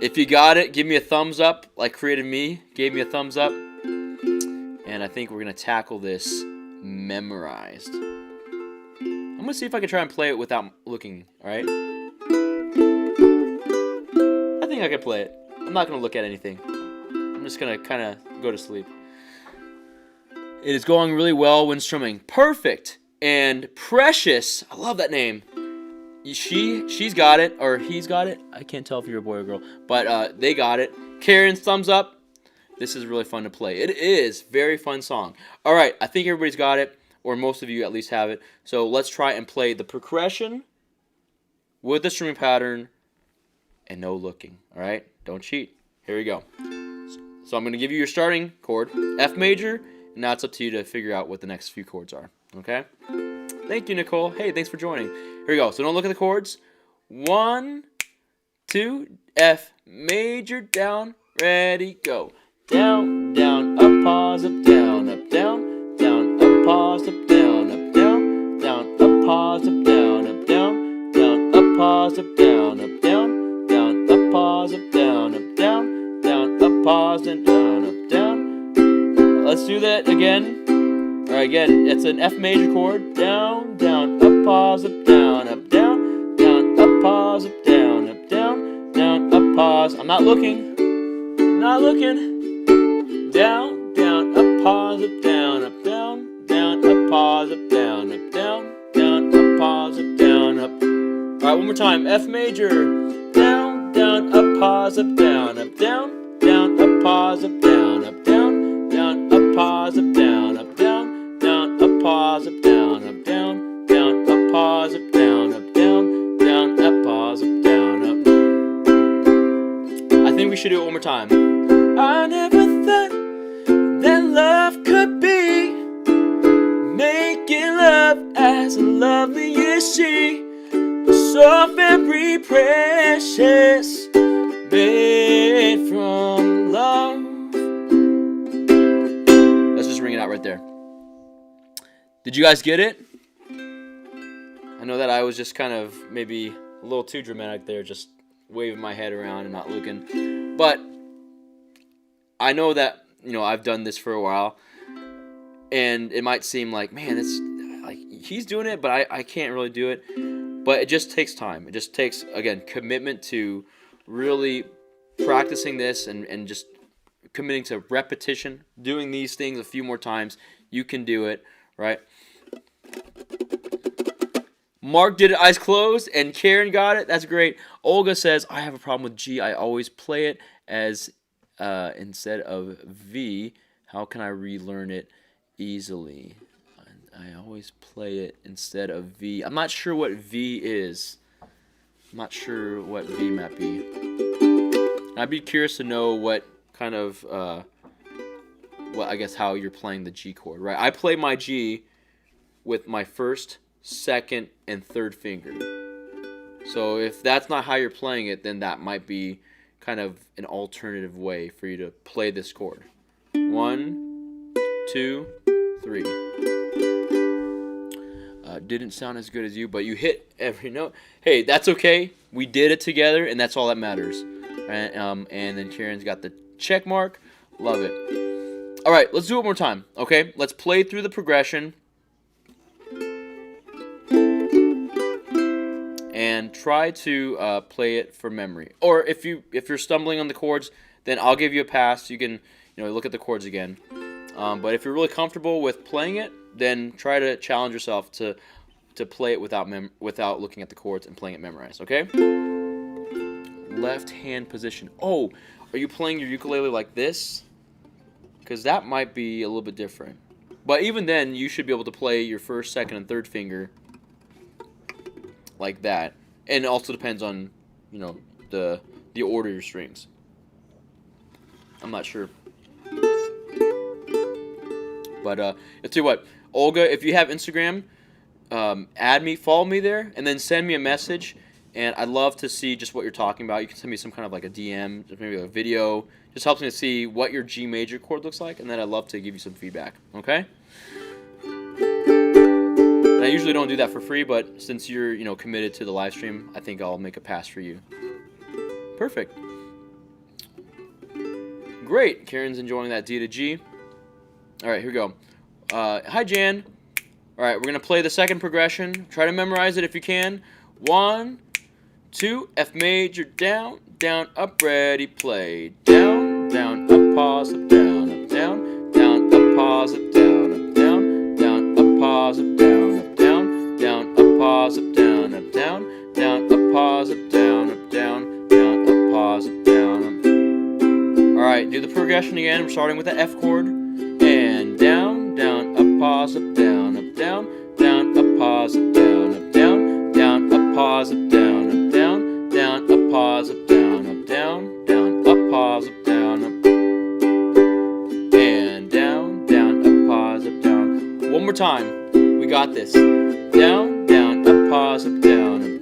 If you got it, give me a thumbs up, like Creative Me gave me a thumbs up. And I think we're going to tackle this memorized. I'm going to see if I can try and play it without looking, all right? I think I can play it. I'm not going to look at anything. I'm just going to kind of go to sleep. It is going really well when strumming. Perfect. And Precious, I love that name. She's got it, or he's got it. I can't tell if you're a boy or girl, but they got it. Karen's thumbs up. This is really fun to play. It is very fun song. All right, I think everybody's got it, or most of you at least have it. So let's try and play the progression with the strumming pattern and no looking. All right, don't cheat. Here we go. So I'm going to give you your starting chord, F major, and now it's up to you to figure out what the next few chords are. Okay? Thank you, Nicole. Hey, thanks for joining. Here we go. So don't look at the chords. 1, 2, F major, down, ready, go. Down, down, up, pause, up, down, down, up, pause, up, down, down, up, pause, up, down, up, down, up, pause, up, down, up, pause, up, down, up, pause, and down, up, down. Let's do that again. All right, again, it's an F major chord. Down, down, up, pause, up, down, down, up, pause, up, down, up, pause. I'm not looking. Down, down, up, pause, up, down, up, pause, up, down, up, pause, up, down, up. All right, one more time. F major. Down, down, up, pause, up, down, up, pause, up, down, up, pause, up, down, up, pause, up, down, up, pause, up, down, up, pause, up, down, up. I think we should do it one more time. I never thought that love could be making love as lovely as she, so very precious, made from love. Let's just ring it out right there. Did you guys get it? I know that I was just kind of maybe a little too dramatic there, just waving my head around and not looking. But I know that, I've done this for a while, and it might seem like, man, it's like he's doing it, but I can't really do it. But it just takes time. It just takes, again, commitment to really practicing this and just committing to repetition, doing these things a few more times. You can do it, right? Mark did it eyes closed, and Karen got it. That's great. Olga says, I have a problem with G. I always play it as instead of V. How can I relearn it easily? I always play it instead of V. I'm not sure what V is. I'm not sure what V might be. I'd be curious to know what kind of, I guess how you're playing the G chord, right? I play my G with my first, second, and third finger. So if that's not how you're playing it, then that might be kind of an alternative way for you to play this chord. 1, 2, 3. Didn't sound as good as you, but you hit every note. Hey, that's okay. We did it together, and that's all that matters. And then Karen's got the check mark. Love it. All right, let's do it one more time. Okay, let's play through the progression and try to play it for memory. Or if you're stumbling on the chords, then I'll give you a pass. You can look at the chords again. But if you're really comfortable with playing it, then try to challenge yourself to play it without looking at the chords and playing it memorized. Okay? Left hand position. Oh, are you playing your ukulele like this? Because that might be a little bit different. But even then, you should be able to play your first, second, and third finger like that. And it also depends on the order of your strings. I'm not sure. But I'll tell you what, Olga, if you have Instagram, add me, follow me there, and then send me a message. And I'd love to see just what you're talking about. You can send me some kind of like a DM, just maybe a video. Just helps me to see what your G major chord looks like, and then I'd love to give you some feedback. Okay? And I usually don't do that for free, but since you're committed to the live stream, I think I'll make a pass for you. Perfect. Great. Karen's enjoying that D to G. All right, here we go. Hi, Jan. All right, we're going to play the second progression. Try to memorize it if you can. 1, 2, F major, down, down, up, ready, play. Down, down, up, pause, up, down, down, up, pause, up, down, down, up, pause, up, down, down, up, pause, up, down, down, up, pause, up, down, down, up, pause, up, down. All right, do the progression again. We're starting with the F chord. And down, down, up, pause, up, down, down, up, pause, up, down, down, up, pause, up, down, up, pause, up, down, up, pause, up, down, and down, up, pause, up, down. One more time. We got this. Down, down, up, pause, up, down, up,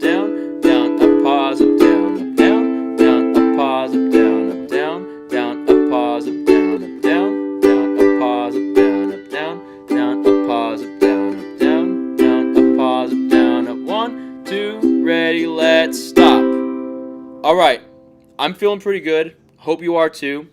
pause, up, down, up, pause, up, down, up, pause, up, down, up, pause, up, down, up, pause, up, down, up, pause, up, down, up. 1, 2, ready, let's stop. All right, I'm feeling pretty good. Hope you are too.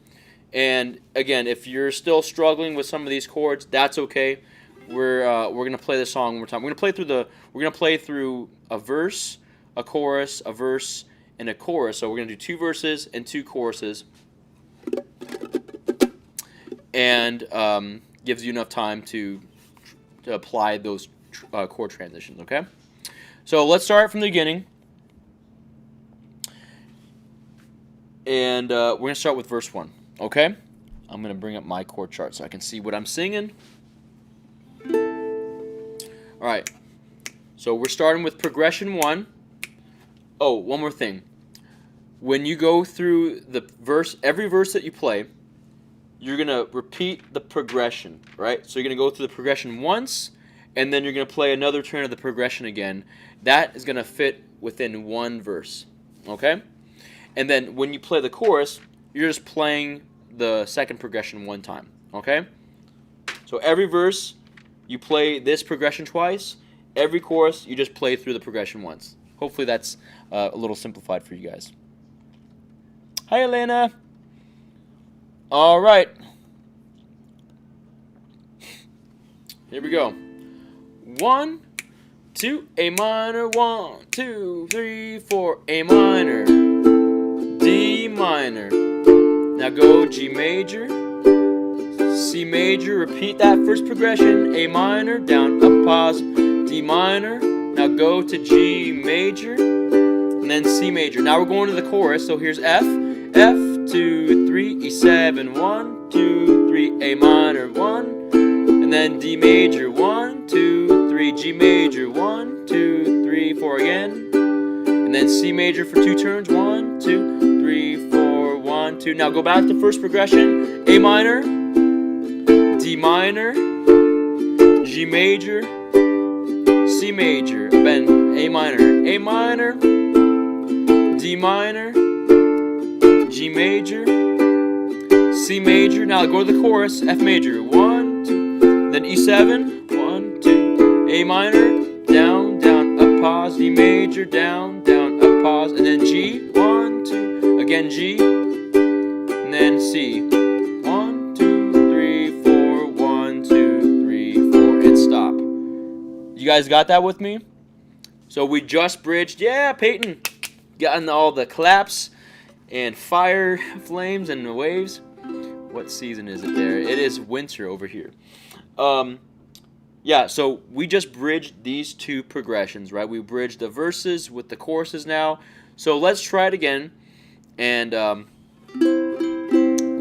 And again, if you're still struggling with some of these chords, that's okay. We're gonna play this song one more time. We're gonna play through a verse, a chorus, a verse, and a chorus. So we're gonna do 2 verses and 2 choruses. And gives you enough time to apply those chord transitions, okay? So let's start from the beginning. And we're going to start with verse 1, okay? I'm going to bring up my chord chart so I can see what I'm singing. All right. So we're starting with progression 1. Oh, one more thing. When you go through the verse, every verse that you play, you're going to repeat the progression, right? So you're going to go through the progression once, and then you're going to play another turn of the progression again. That is going to fit within one verse, okay? And then when you play the chorus, you're just playing the second progression one time, okay? So every verse, you play this progression twice. Every chorus, you just play through the progression once. Hopefully that's a little simplified for you guys. Hi, Elena. All right. Here we go. 1, 2, A minor. 1, 2, 3, 4, A minor. D minor. Now go G major. C major. Repeat that first progression. A minor. Down, up, pause. D minor. Now go to G major. And then C major. Now we're going to the chorus. So here's F. F, 2, 3, E7, 1, 2, 3, A minor, 1, and then D major, 1, 2, 3, G major, 1, 2, 3, 4 again, and then C major for 2 turns, 1, 2, 3, 4, 1, 2. Now go back to first progression, A minor, D minor, G major, C major, then A minor, D minor, G major, C major. Now go to the chorus, F major, 1, 2, then E7, 1, 2, A minor, down, down, up, pause, D major, down, down, up, pause, and then G, 1, 2, again G, and then C, 1, 2, 3, 4, 1, 2, 3, 4, and stop. You guys got that with me? So we just bridged, yeah, Peyton, gotten all the claps and fire flames and the waves. What season is it there? It is winter over here. Yeah, so we just bridged these 2 progressions, right? We bridged the verses with the choruses now. So let's try it again, and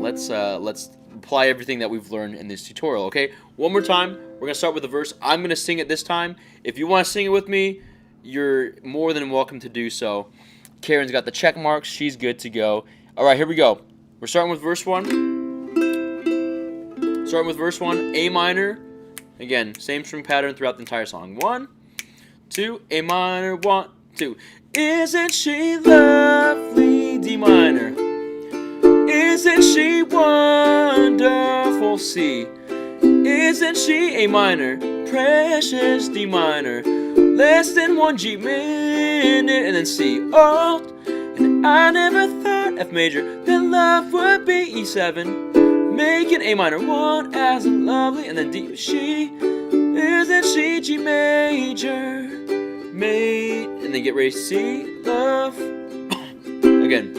let's apply everything that we've learned in this tutorial, okay? One more time. We're going to start with the verse. I'm going to sing it this time. If you want to sing it with me, you're more than welcome to do so. Karen's got the check marks. She's good to go. All right, here we go. We're starting with verse 1. starting with verse 1, A minor. Again, same string pattern throughout the entire song. 1, 2, A minor, 1, 2. Isn't she lovely? D minor. Isn't she wonderful? C. Isn't she? A minor. Precious. D minor. Less than 1 G minute. And then C. Alt. And I never thought, F major, that love would be E7. Making A minor 1 as lovely. And then D. She. Isn't she? G major. Mate. And then get ready to C. Love. Again.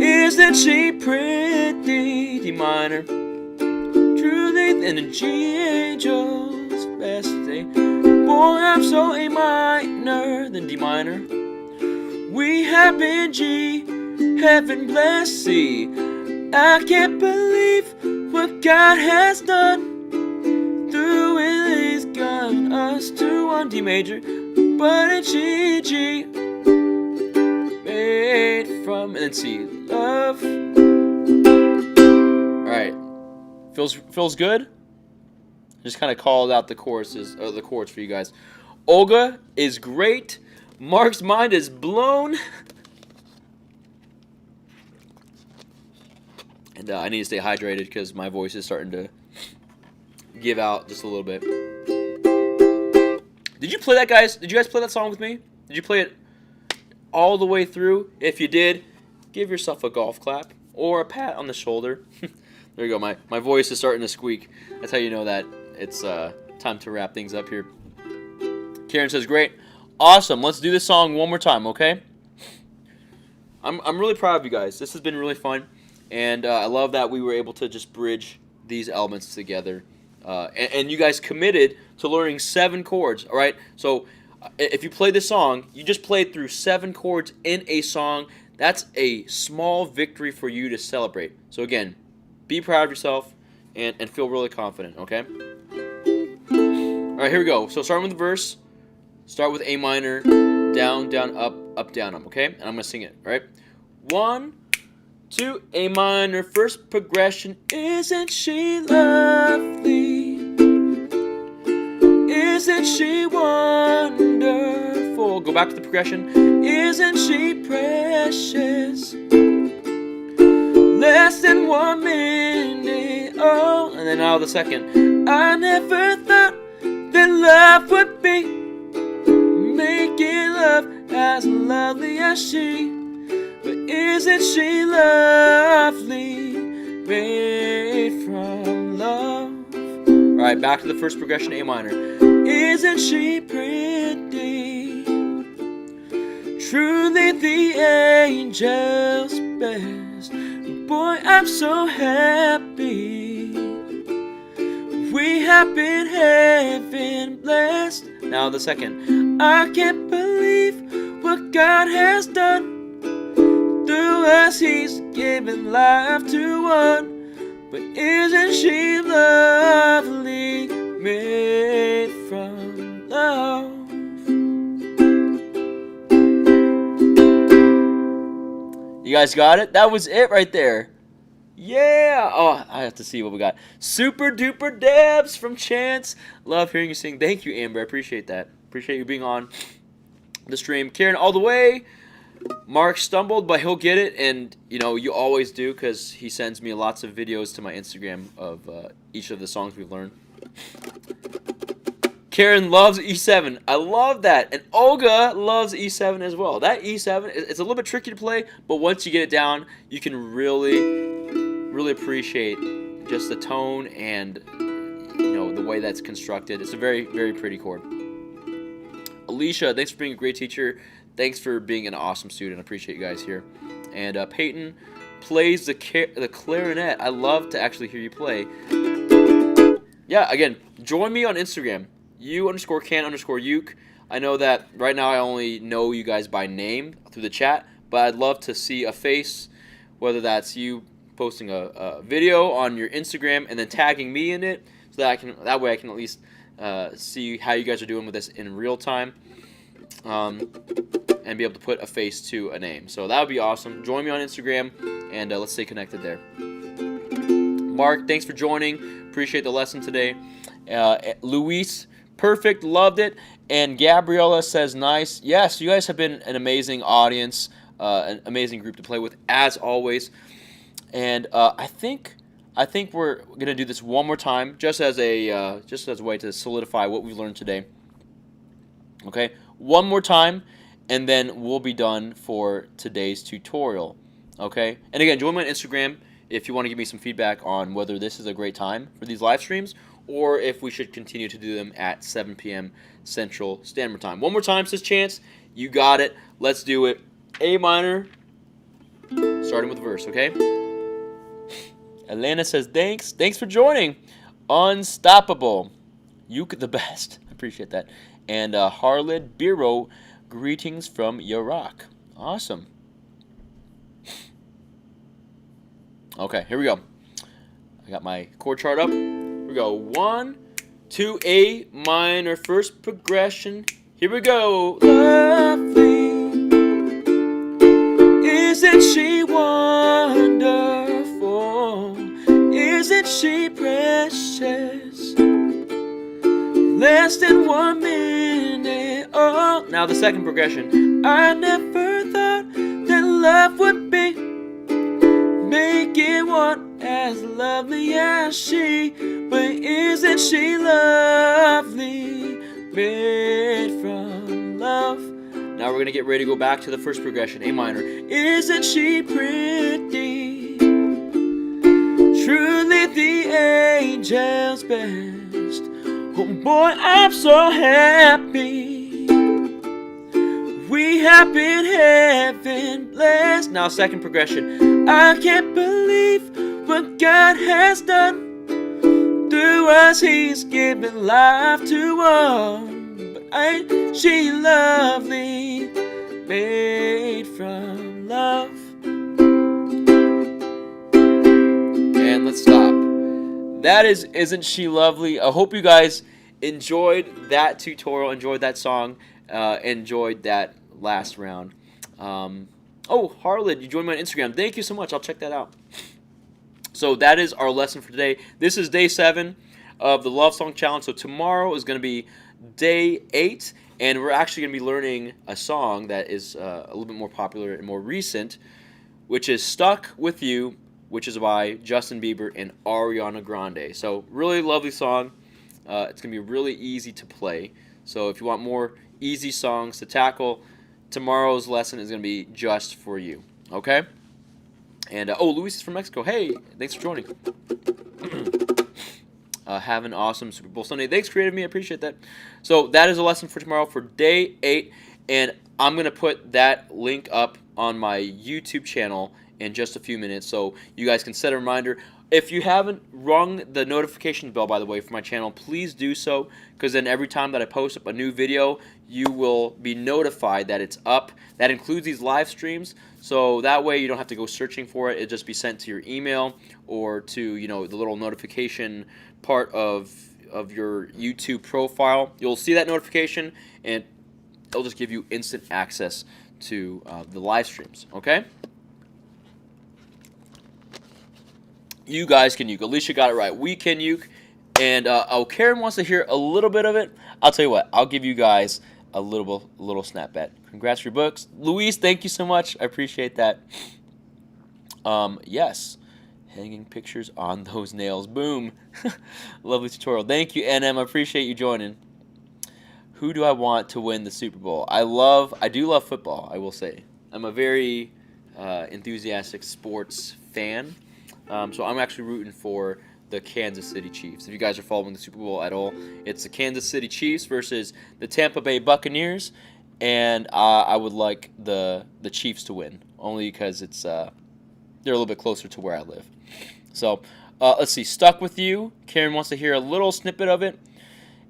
Isn't she pretty? D minor. Truly, and then G angel's best day. Boy, I'm so A minor, then D minor. We have been G, heaven bless C. I can't believe what God has done. Through it, He's got us to 1 D major, but it's G, G. Made from, and then C, love. Alright. Feels good? Just kind of called out the choruses, or the chords for you guys. Olga is great. Mark's mind is blown. And I need to stay hydrated because my voice is starting to give out just a little bit. Did you play that, guys? Did you guys play that song with me? Did you play it all the way through? If you did, give yourself a golf clap or a pat on the shoulder. There you go. My voice is starting to squeak. That's how you know that it's time to wrap things up here. Karen says, great. Awesome. Let's do this song one more time, okay? I'm really proud of you guys. This has been really fun. And I love that we were able to just bridge these elements together. And you guys committed to learning 7 chords, all right? So if you play this song, you just played through 7 chords in a song. That's a small victory for you to celebrate. So again, be proud of yourself and feel really confident, okay? All right, here we go. So starting with the verse, start with A minor, down, down, up, up, down, up, okay? And I'm going to sing it, all right? 1, 2, A minor, first progression. Isn't she lovely? Isn't she wonderful? Go back to the progression. Isn't she precious? Less than 1 minute, oh. And then now the second. I never thought that love would be making love as lovely as she. But isn't she lovely, made from love? Alright, back to the first progression, A minor. Isn't she pretty? Truly the angel's best. Boy, I'm so happy. We have been heaven blessed. Now the second. I can't believe what God has done. Through us He's given life to 1. But isn't she lovely, made from love? You guys got it? That was it right there. Yeah! Oh, I have to see what we got. Super duper dabs from Chance. Love hearing you sing. Thank you, Amber. I appreciate that. Appreciate you being on the stream. Karen, all the way. Mark stumbled, but he'll get it. And, you know, you always do because he sends me lots of videos to my Instagram of each of the songs we've learned. Karen loves E7. I love that. And Olga loves E7 as well. That E7, it's a little bit tricky to play, but once you get it down, you can really appreciate just the tone and, you know, the way that's constructed. It's a very, very pretty chord. Alicia, thanks for being a great teacher. Thanks for being an awesome student. I appreciate you guys here. And Peyton plays the clarinet. I love to actually hear you play. Yeah, again, join me on Instagram. U_can_uke. I know that right now I only know you guys by name through the chat, but I'd love to see a face, whether that's you posting a video on your Instagram and then tagging me in it, so that way I can at least see how you guys are doing with this in real time, and be able to put a face to a name. So that would be awesome. Join me on Instagram, and let's stay connected there. Mark, thanks for joining. Appreciate the lesson today. Luis, perfect, loved it. And Gabriella says, nice. Yes, you guys have been an amazing audience, an amazing group to play with, as always. And I think we're gonna do this one more time, just as a way to solidify what we've learned today. Okay, one more time, and then we'll be done for today's tutorial. Okay, and again, join my Instagram if you want to give me some feedback on whether this is a great time for these live streams or if we should continue to do them at 7 p.m. Central Standard Time. One more time, says Chance. You got it. Let's do it. A minor, starting with the verse, okay? Elena says, thanks. Thanks for joining. Unstoppable. You the best. I appreciate that. And Harlid Biro, greetings from Iraq. Awesome. Okay, here we go. I got my chord chart up. Here we go. 1, 2, A minor, first progression. Here we go. Lovely. Isn't she wonderful? Isn't she precious? Less than 1 minute. Oh, now the second progression. I never thought that love would be making one as lovely as she. But isn't she lovely? Made from love. Now we're gonna get ready to go back to the first progression, A minor. Isn't she pretty? Truly the angel's best. Oh boy, I'm so happy. We have been heaven blessed. Now second progression. I can't believe what God has done. Through us He's given life to one. But ain't she lovely? Made from love. And let's stop. That is Isn't She Lovely? I hope you guys enjoyed that tutorial, enjoyed that song, enjoyed that last round. Oh, Harlan, you joined me on Instagram. Thank you so much. I'll check that out. So that is our lesson for today. This is day 7 of the Love Song Challenge. So tomorrow is going to be day 8, and we're actually going to be learning a song that is a little bit more popular and more recent, which is Stuck With You, which is by Justin Bieber and Ariana Grande. So really lovely song. It's going to be really easy to play. So if you want more easy songs to tackle, tomorrow's lesson is going to be just for you. Okay? And, oh, Luis is from Mexico. Hey, thanks for joining. Have an awesome Super Bowl Sunday. Thanks, Creative Me. I appreciate that. So that is a lesson for tomorrow for day 8. And I'm going to put that link up on my YouTube channel in just a few minutes, so you guys can set a reminder. If you haven't rung the notification bell, by the way, for my channel, please do so, because then every time that I post up a new video, you will be notified that it's up. That includes these live streams, so that way you don't have to go searching for it. It'll just be sent to your email or to, you know, the little notification part of your YouTube profile. You'll see that notification, and it'll just give you instant access to the live streams. Okay? You guys can uke. Alicia got it right. We can uke. And oh, Karen wants to hear a little bit of it. I'll tell you what. I'll give you guys a little snap bet. Congrats for your books. Luis, thank you so much. I appreciate that. Yes. Hanging pictures on those nails. Boom. Lovely tutorial. Thank you, NM. I appreciate you joining. Who do I want to win the Super Bowl? I do love football, I will say. I'm a very enthusiastic sports fan. So I'm actually rooting for the Kansas City Chiefs. If you guys are following the Super Bowl at all, it's the Kansas City Chiefs versus the Tampa Bay Buccaneers, and I would like the Chiefs to win, only because it's they're a little bit closer to where I live. So let's see, Stuck With You. Karen wants to hear a little snippet of it,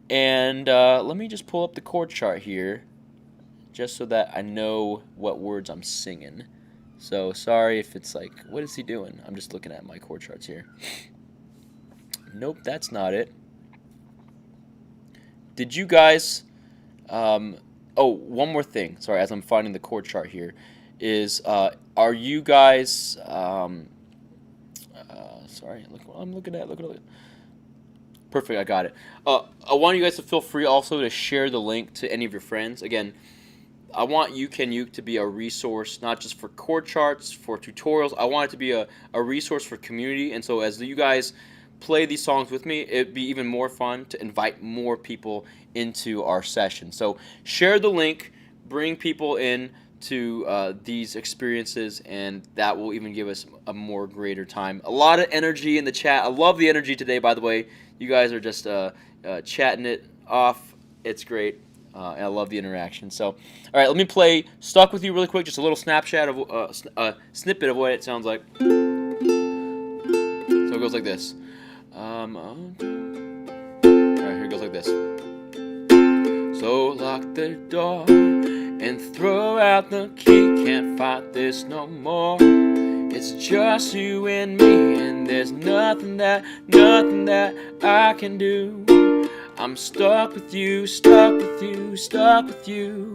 and let me just pull up the chord chart here, just so that I know what words I'm singing. So sorry if it's like, what is he doing? I'm just looking at my chord charts here. Nope, that's not it. Did you guys, oh, one more thing. Sorry, as I'm finding the chord chart here, is are you guys Sorry, look what I'm looking at. Look at it. Perfect, I got it. I want you guys to feel free also to share the link to any of your friends. Again, I want UKE to be a resource, not just for chord charts, for tutorials. I want it to be a resource for community. And so as you guys play these songs with me, it'd be even more fun to invite more people into our session. So share the link, bring people in to these experiences, and that will even give us a more greater time. A lot of energy in the chat. I love the energy today, by the way. You guys are just chatting it off. It's great. And I love the interaction. So, all right, let me play "Stuck with You" really quick. Just a little snapshot of snippet of what it sounds like. So it goes like this. All right, here it goes like this. So lock the door and throw out the key. Can't fight this no more. It's just you and me, and there's nothing that I can do. I'm stuck with you, stuck with you, stuck with you.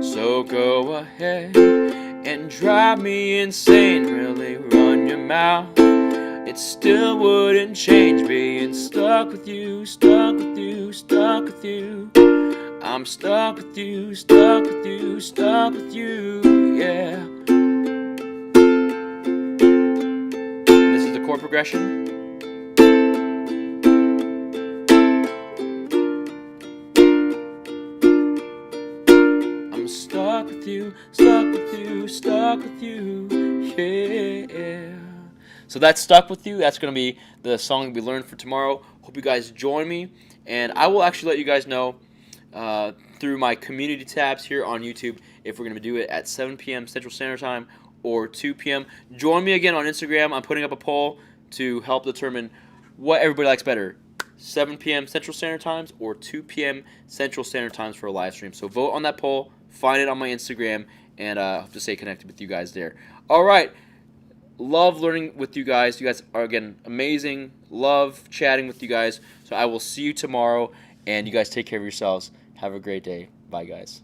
So go ahead and drive me insane. Really run your mouth. It still wouldn't change being stuck with you, stuck with you, stuck with you. I'm stuck with you, stuck with you, stuck with you, yeah. This is the chord progression. I'm stuck with you, stuck with you, stuck with you, yeah. So that's Stuck With You. That's going to be the song we learned for tomorrow. Hope you guys join me. And I will actually let you guys know through my community tabs here on YouTube if we're going to do it at 7 p.m. Central Standard Time or 2 p.m. Join me again on Instagram. I'm putting up a poll to help determine what everybody likes better, 7 p.m. Central Standard Times or 2 p.m. Central Standard Times for a live stream. So vote on that poll, find it on my Instagram, and I hope to stay connected with you guys there. All right. Love learning with you guys. You guys are, again, amazing. Love chatting with you guys. So I will see you tomorrow, and you guys take care of yourselves. Have a great day. Bye, guys.